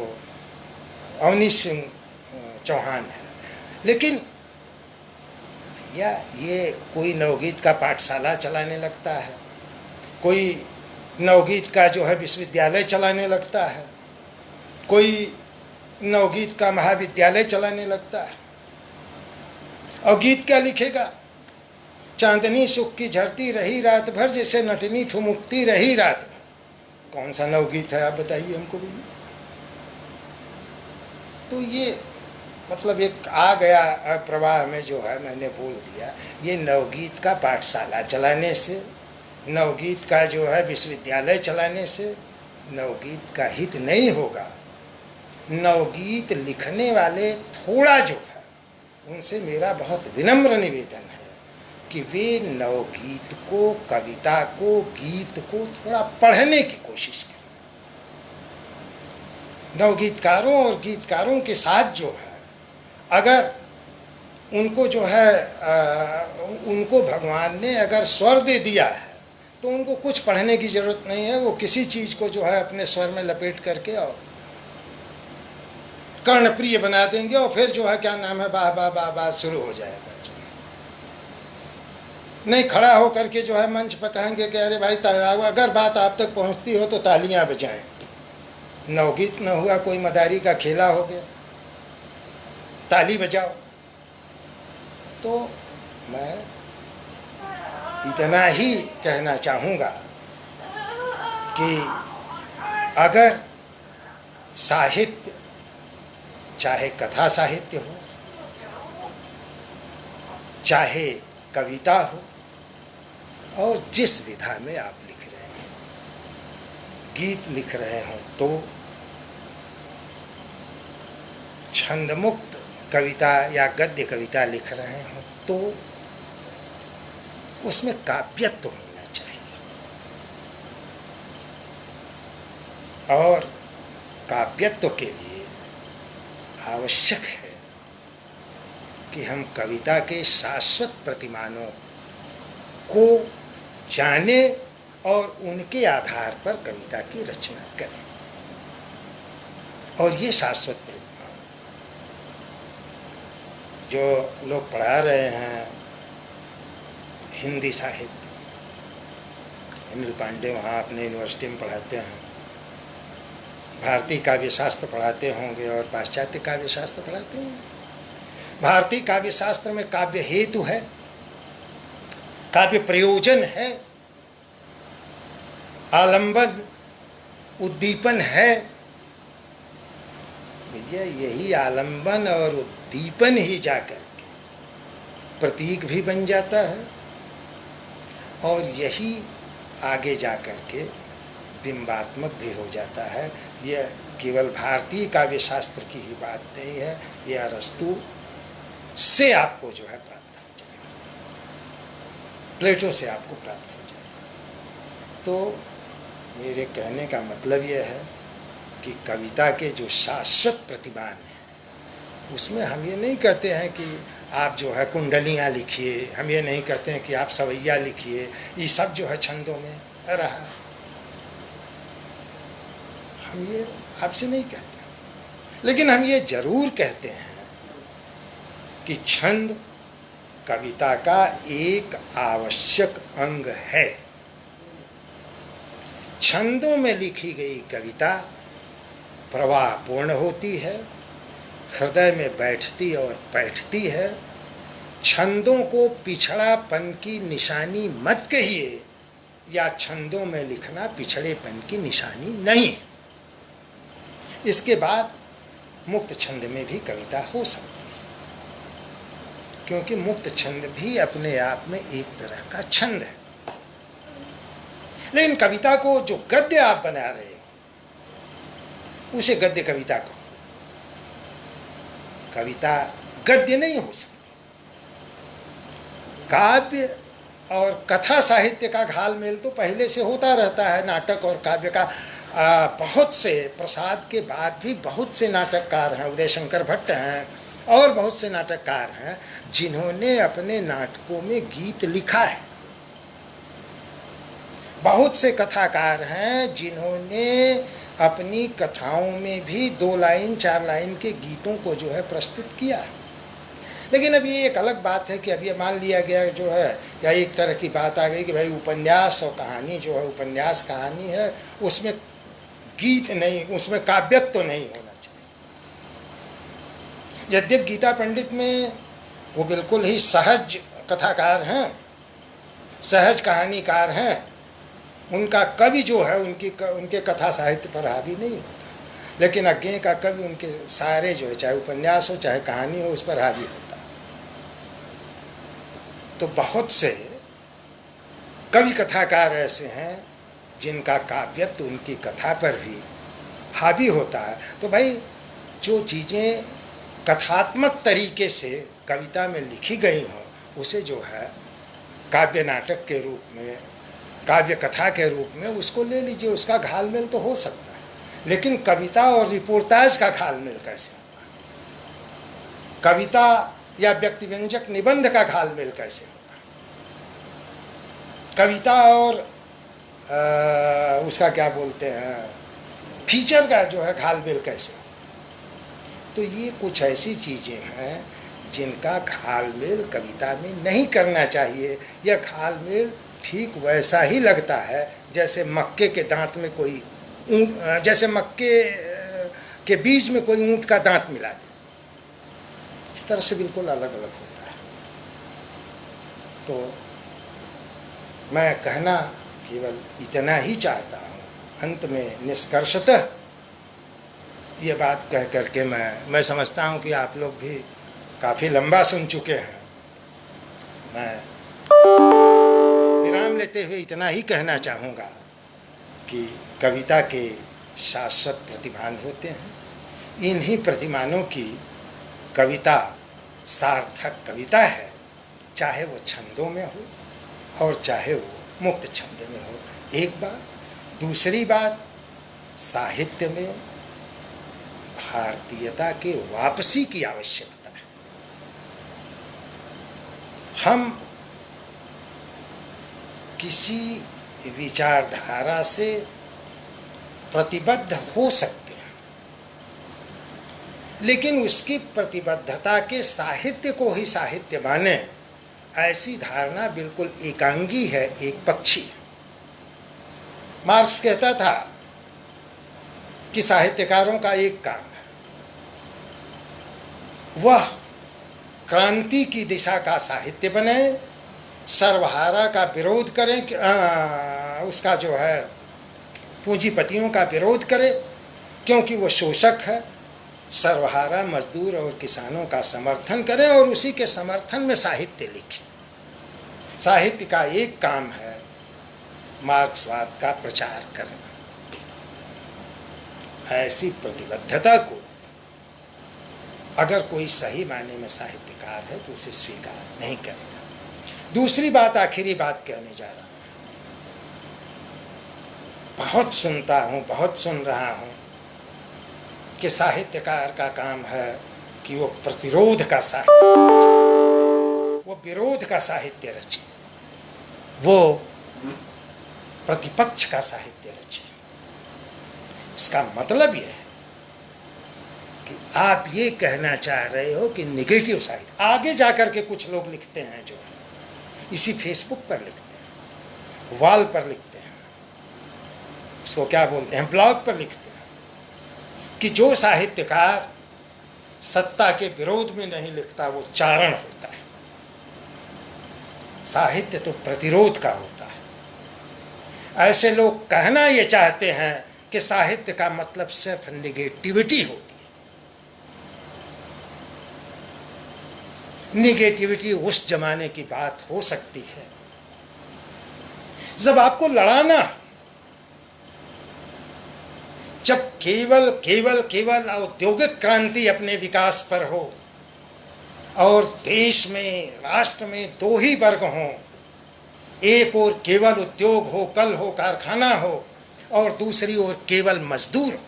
अवनीश सिंह चौहान है। लेकिन या ये कोई नवगीत का पाठशाला चलाने लगता है, कोई नवगीत का जो है विश्वविद्यालय चलाने लगता है, कोई नवगीत का महाविद्यालय चलाने लगता है, और गीत क्या लिखेगा? चांदनी सुख की झरती रही रात भर, जैसे नटनी ठुमुकती रही रात भर। कौन सा नवगीत है, आप बताइए हमको भी। तो ये मतलब एक आ गया प्रवाह में जो है, मैंने बोल दिया, ये नवगीत का पाठशाला चलाने से, नवगीत का जो है विश्वविद्यालय चलाने से नवगीत का हित नहीं होगा। नवगीत लिखने वाले थोड़ा जो है, उनसे मेरा बहुत विनम्र निवेदन है कि वे नवगीत को, कविता को, गीत को थोड़ा पढ़ने की कोशिश करें। नवगीतकारों और गीतकारों के साथ जो है, अगर उनको जो है उनको भगवान ने अगर स्वर दे दिया है तो उनको कुछ पढ़ने की ज़रूरत नहीं है, वो किसी चीज़ को जो है अपने स्वर में लपेट करके और कर्णप्रिय बना देंगे और फिर जो है क्या नाम है वाह वाह वाह वाह शुरू हो जाएगा। जो नहीं खड़ा हो करके जो है मंच पर कहेंगे कि अरे भाई अगर बात आप तक पहुंचती हो तो तालियां बजाएं। नवगीत न हुआ, कोई मदारी का खेला हो गया, ताली बजाओ। तो मैं इतना ही कहना चाहूँगा कि अगर साहित्य, चाहे कथा साहित्य हो, चाहे कविता हो, और जिस विधा में आप लिख रहे हैं, गीत लिख रहे हो, तो छंदमुक्त कविता या गद्य कविता लिख रहे हो तो उसमें काव्यत्व होना चाहिए। और काव्यत्व के लिए आवश्यक है कि हम कविता के शाश्वत प्रतिमानों को जाने और उनके आधार पर कविता की रचना करें। और ये शाश्वत प्रतिमान जो लोग पढ़ा रहे हैं, हिंदी साहित्य, अनिल पांडे वहाँ अपने यूनिवर्सिटी में पढ़ाते हैं, भारतीय काव्य शास्त्र पढ़ाते होंगे और पाश्चात्य काव्य शास्त्र पढ़ाते होंगे। भारतीय काव्य शास्त्र में काव्य हेतु है, काव्य प्रयोजन है, आलंबन उद्दीपन है। भैया यही आलंबन और उद्दीपन ही जाकर के प्रतीक भी बन जाता है और यही आगे जाकर के बिंबात्मक भी हो जाता है। यह केवल भारतीय काव्य शास्त्र की ही बात नहीं है, यह अरस्तु से आपको जो है प्राप्त हो जाएगा, प्लेटो से आपको प्राप्त हो जाएगा। तो मेरे कहने का मतलब यह है कि कविता के जो शाश्वत प्रतिमान हैं उसमें हम ये नहीं कहते हैं कि आप जो है कुंडलियाँ लिखिए, हम ये नहीं कहते हैं कि आप सवैया लिखिए, ये सब जो है छंदों में रहा, हम ये आपसे नहीं कहते। लेकिन हम ये जरूर कहते हैं कि छंद कविता का एक आवश्यक अंग है। छंदों में लिखी गई कविता प्रवाहपूर्ण होती है, हृदय में बैठती और बैठती है। छंदों को पिछड़ापन की निशानी मत कहिए, या छंदों में लिखना पिछड़ेपन की निशानी नहीं। इसके बाद मुक्त छंद में भी कविता हो सकती है, क्योंकि मुक्त छंद भी अपने आप में एक तरह का छंद है। लेकिन कविता को जो गद्य आप बना रहे हो उसे गद्य कविता कहो, कविता गद्य नहीं हो सकती। काव्य और कथा साहित्य का घालमेल तो पहले से होता रहता है। नाटक और काव्य का बहुत से, प्रसाद के बाद भी बहुत से नाटककार हैं, उदय शंकर भट्ट हैं और बहुत से नाटककार हैं जिन्होंने अपने नाटकों में गीत लिखा है। बहुत से कथाकार हैं जिन्होंने अपनी कथाओं में भी 2 लाइन 4 लाइन के गीतों को जो है प्रस्तुत किया है। लेकिन अब ये एक अलग बात है कि अब ये मान लिया गया जो है, या एक तरह की बात आ गई कि भाई उपन्यास और कहानी जो है, उपन्यास कहानी है, उसमें गीत नहीं, उसमें काव्यत्व तो नहीं होना चाहिए। यद्यप गीता पंडित में वो बिल्कुल ही सहज कथाकार हैं, सहज कहानीकार हैं, उनका कवि जो है उनके कथा साहित्य पर हावी नहीं होता। लेकिन अज्ञेय का कवि उनके सारे जो है, चाहे उपन्यास हो चाहे कहानी हो, उस पर हावी होता। तो बहुत से कवि कथाकार ऐसे हैं जिनका काव्यत्व उनकी कथा पर भी हावी होता है। तो भाई जो चीज़ें कथात्मक तरीके से कविता में लिखी गई हों उसे जो है काव्य नाटक के रूप में, काव्य कथा के रूप में उसको ले लीजिए, उसका घालमेल तो हो सकता है। लेकिन कविता और रिपोर्टाज का घालमेल कैसे होगा? कविता या व्यक्तिव्यंजक निबंध का घालमेल कैसे होगा? कविता और उसका क्या बोलते हैं, फीचर का जो है घालमेल कैसे। तो ये कुछ ऐसी चीज़ें हैं जिनका घालमेल कविता में नहीं करना चाहिए। यह घालमेल ठीक वैसा ही लगता है जैसे मक्के के दांत में कोई ऊँट, जैसे मक्के के बीज में कोई ऊँट का दांत मिला दे, इस तरह से बिल्कुल अलग अलग होता है। तो मैं कहना केवल इतना ही चाहता हूँ, अंत में निष्कर्षतः ये बात कह करके मैं समझता हूँ कि आप लोग भी काफ़ी लंबा सुन चुके हैं। मैं विराम लेते हुए इतना ही कहना चाहूँगा कि कविता के शाश्वत प्रतिमान होते हैं। इन्हीं प्रतिमानों की कविता सार्थक कविता है, चाहे वो छंदों में हो और चाहे वो मुक्त छंद में हो। एक बात। दूसरी बात, साहित्य में भारतीयता के वापसी की आवश्यकता है। हम किसी विचारधारा से प्रतिबद्ध हो सकते हैं, लेकिन उसकी प्रतिबद्धता के साहित्य को ही साहित्य माने, ऐसी धारणा बिल्कुल एकांगी है, एक पक्षी है। मार्क्स कहता था कि साहित्यकारों का एक काम है, वह क्रांति की दिशा का साहित्य बने, सर्वहारा का विरोध करें, उसका जो है पूंजीपतियों का विरोध करे, क्योंकि वो शोषक है। सर्वहारा मजदूर और किसानों का समर्थन करें और उसी के समर्थन में साहित्य लिखें। साहित्य का एक काम है मार्क्सवाद का प्रचार करना। ऐसी प्रतिबद्धता को अगर कोई सही मायने में साहित्यकार है तो उसे स्वीकार नहीं करेगा। दूसरी बात, आखिरी बात कहने जा रहा हूँ। बहुत सुनता हूँ, बहुत सुन रहा हूँ कि साहित्यकार का काम है कि वो प्रतिरोध का साहित्य रचे, वो विरोध का साहित्य रचे, वो प्रतिपक्ष का साहित्य रचे। इसका मतलब यह है कि आप ये कहना चाह रहे हो कि निगेटिव साहित्य। आगे जाकर के कुछ लोग लिखते हैं, जो इसी फेसबुक पर लिखते हैं, वॉल पर लिखते हैं, उसको क्या बोलते हैं, ब्लॉग पर लिखते हैं कि जो साहित्यकार सत्ता के विरोध में नहीं लिखता वो चारण होता है। साहित्य तो प्रतिरोध का होता है। ऐसे लोग कहना ये चाहते हैं कि साहित्य का मतलब सिर्फ निगेटिविटी होती है। निगेटिविटी उस जमाने की बात हो सकती है जब आपको लड़ाना, जब केवल केवल केवल औद्योगिक क्रांति अपने विकास पर हो और देश में, राष्ट्र में दो ही वर्ग हों, एक ओर केवल उद्योग हो, कल हो, कारखाना हो, और दूसरी ओर केवल मजदूर हो।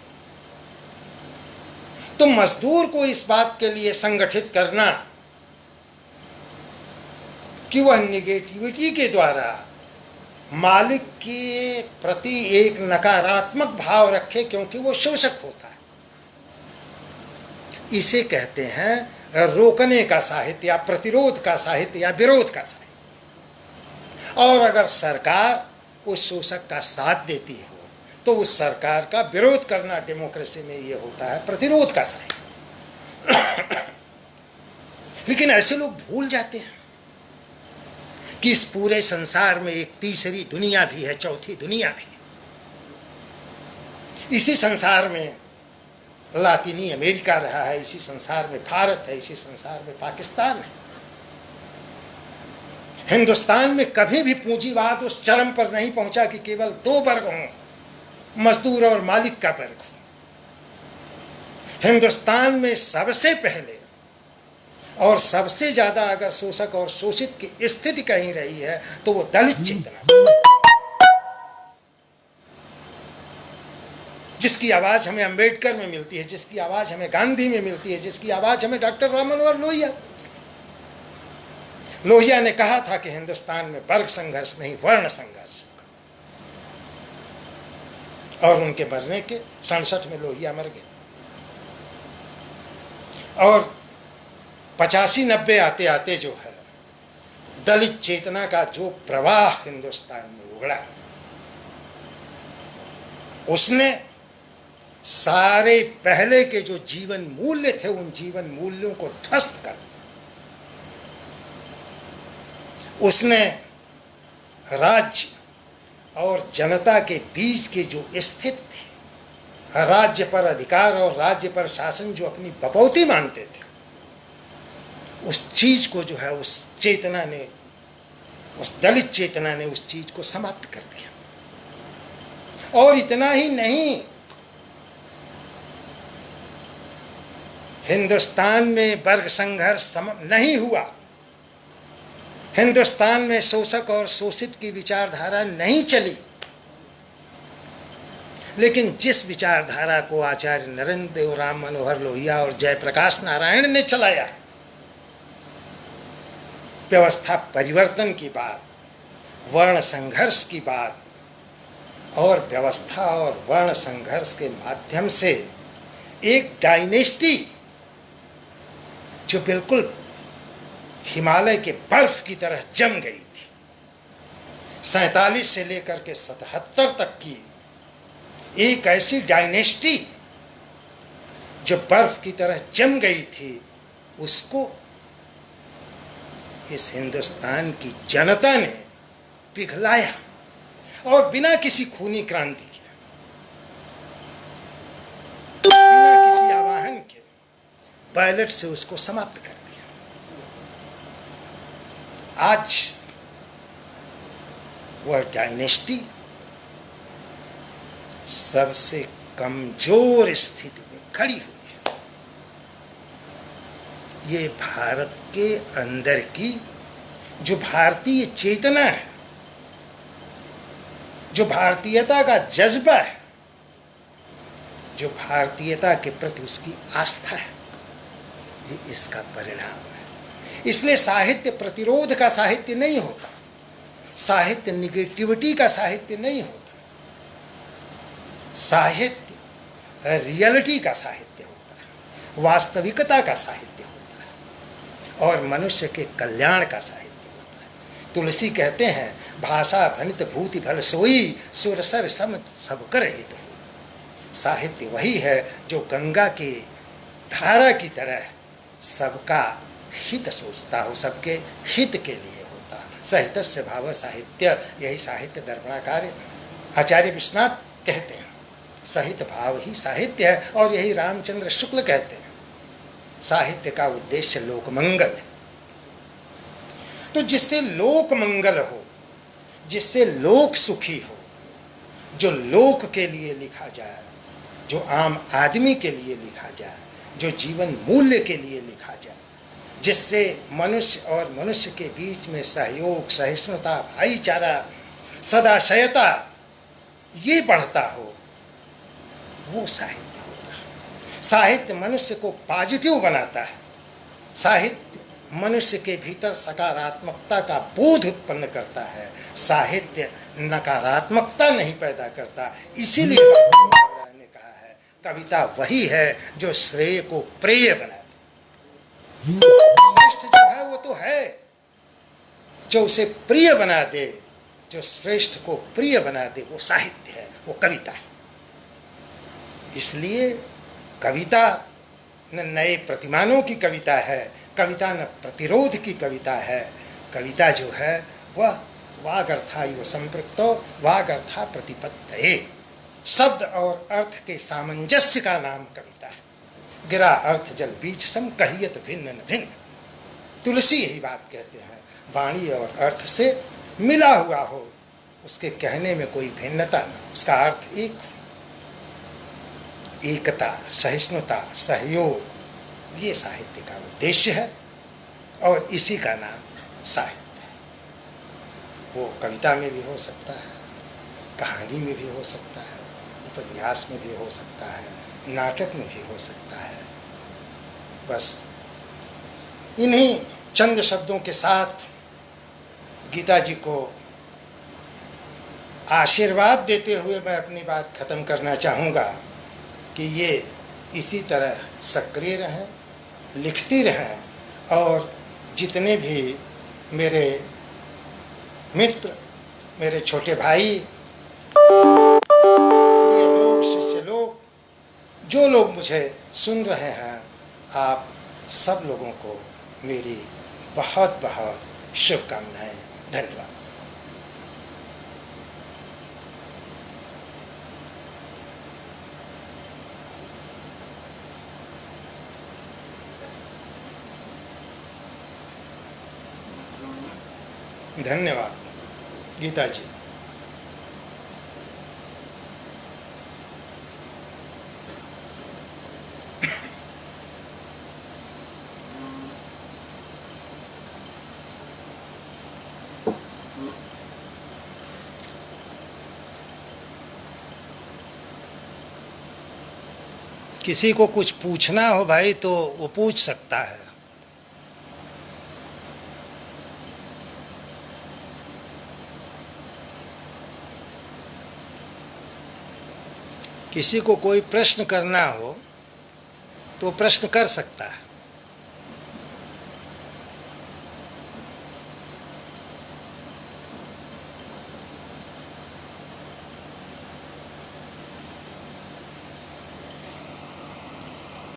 तो मजदूर को इस बात के लिए संगठित करना कि वह निगेटिविटी के द्वारा मालिक के प्रति एक नकारात्मक भाव रखे, क्योंकि वो शोषक होता है, इसे कहते हैं रोकने का साहित्य या प्रतिरोध का साहित्य या विरोध का साहित्य। और अगर सरकार उस शोषक का साथ देती हो तो उस सरकार का विरोध करना डेमोक्रेसी में ये होता है प्रतिरोध का साहित्य। लेकिन ऐसे लोग भूल जाते हैं कि इस पूरे संसार में एक तीसरी दुनिया भी है, चौथी दुनिया भी है। इसी संसार में लातीनी अमेरिका रहा है, इसी संसार में भारत है, इसी संसार में पाकिस्तान है। हिंदुस्तान में कभी भी पूंजीवाद उस चरम पर नहीं पहुंचा कि केवल दो वर्ग हों, मजदूर और मालिक का वर्ग हो। हिंदुस्तान में सबसे पहले और सबसे ज्यादा अगर शोषक और शोषित की स्थिति कहीं रही है तो वो दलित चेतना, जिसकी आवाज हमें अंबेडकर में मिलती है, जिसकी आवाज हमें गांधी में मिलती है, जिसकी आवाज हमें डॉक्टर राम मनोहर लोहिया। लोहिया ने कहा था कि हिंदुस्तान में वर्ग संघर्ष नहीं, वर्ण संघर्ष। और उनके मरने के 67 में लोहिया मर गए, और 85-90 आते आते जो है दलित चेतना का जो प्रवाह हिंदुस्तान में उगड़ा, उसने सारे पहले के जो जीवन मूल्य थे उन जीवन मूल्यों को ध्वस्त कर दिया। उसने राज्य और जनता के बीच के जो स्थित थे, राज्य पर अधिकार और राज्य पर शासन जो अपनी बपौती मानते थे, उस चीज को जो है उस चेतना ने, उस दलित चेतना ने उस चीज को समाप्त कर दिया। और इतना ही नहीं, हिंदुस्तान में वर्ग संघर्ष नहीं हुआ, हिंदुस्तान में शोषक और शोषित की विचारधारा नहीं चली, लेकिन जिस विचारधारा को आचार्य नरेंद्र देव, राम मनोहर लोहिया और जयप्रकाश नारायण ने चलाया, व्यवस्था परिवर्तन की बात, वर्ण संघर्ष की बात, और व्यवस्था और वर्ण संघर्ष के माध्यम से एक डायनेस्टी जो बिल्कुल हिमालय के बर्फ की तरह जम गई थी, 47 से लेकर के 77 तक की एक ऐसी डायनेस्टी जो बर्फ की तरह जम गई थी, उसको इस हिंदुस्तान की जनता ने पिघलाया और बिना किसी खूनी क्रांति के, बिना किसी आवाहन के बैलेट से उसको समाप्त कर दिया। आज वह डायनेस्टी सबसे कमजोर स्थिति में खड़ी हुई है। ये भारत के अंदर की जो भारतीय चेतना है, जो भारतीयता का जज्बा है, जो भारतीयता के प्रति उसकी आस्था है, ये इसका परिणाम है। इसलिए साहित्य प्रतिरोध का साहित्य नहीं होता, साहित्य निगेटिविटी का साहित्य नहीं होता, साहित्य रियलिटी का साहित्य होता है, वास्तविकता का साहित्य होता है, और मनुष्य के कल्याण का साहित्य होता है। तुलसी कहते हैं, भाषा भनित भूति भल सोई, सुरसर सम सब कर हित हो। साहित्य वही है जो गंगा की धारा की तरह सबका हित सोचता हो, सबके हित के लिए होता। साहित्यस्य भाव साहित्य, यही साहित्य दर्पणाकार आचार्य विश्वनाथ कहते हैं। साहित्य भाव ही साहित्य है, और यही रामचंद्र शुक्ल कहते हैं, साहित्य का उद्देश्य लोकमंगल है। तो जिससे लोक मंगल हो, जिससे लोक सुखी हो, जो लोक के लिए लिखा जाए, जो आम आदमी के लिए लिखा जाए, जो जीवन मूल्य के लिए लिखा जाए, जिससे मनुष्य और मनुष्य के बीच में सहयोग, सहिष्णुता, भाईचारा, सदाशयता ये बढ़ता हो, वो साहित्य होता है। साहित्य मनुष्य को पॉजिटिव बनाता है, साहित्य मनुष्य के भीतर सकारात्मकता का बोध उत्पन्न करता है, साहित्य नकारात्मकता नहीं पैदा करता। इसीलिए ने कहा है, कविता वही है जो श्रेय को प्रेय बनाती। श्रेष्ठ जो है वो तो है जो उसे प्रिय बना दे, जो श्रेष्ठ को प्रिय बना दे, वो साहित्य है, वो कविता है। इसलिए कविता न नए प्रतिमानों की कविता है, कविता न प्रतिरोध की कविता है। कविता जो है वह वागर्था इव संपृक्तो वागर्था प्रतिपत्तये, शब्द और अर्थ के सामंजस्य का नाम कविता है। गिरा अर्थ जल बीज सम कहियत भिन्न न भिन्न। तुलसी यही बात कहते हैं, वाणी और अर्थ से मिला हुआ हो, उसके कहने में कोई भिन्नता न, उसका अर्थ एक हो। एकता, सहिष्णुता, सहयोग, ये साहित्य का उद्देश्य है, और इसी का नाम साहित्य है। वो कविता में भी हो सकता है, कहानी में भी हो सकता है, उपन्यास में भी हो सकता है, नाटक में भी हो सकता है। बस इन्हीं चंद शब्दों के साथ गीता जी को आशीर्वाद देते हुए मैं अपनी बात ख़त्म करना चाहूँगा कि ये इसी तरह सक्रिय रहें, लिखती रहें और जितने भी मेरे मित्र, मेरे छोटे भाई, प्रिय लोग, शिष्य लोग, जो लोग मुझे सुन रहे हैं, आप सब लोगों को मेरी बहुत बहुत शुभकामनाएं। धन्यवाद। धन्यवाद गीता जी। किसी को कुछ पूछना हो भाई तो वो पूछ सकता है। किसी को कोई प्रश्न करना हो तो प्रश्न कर सकता है।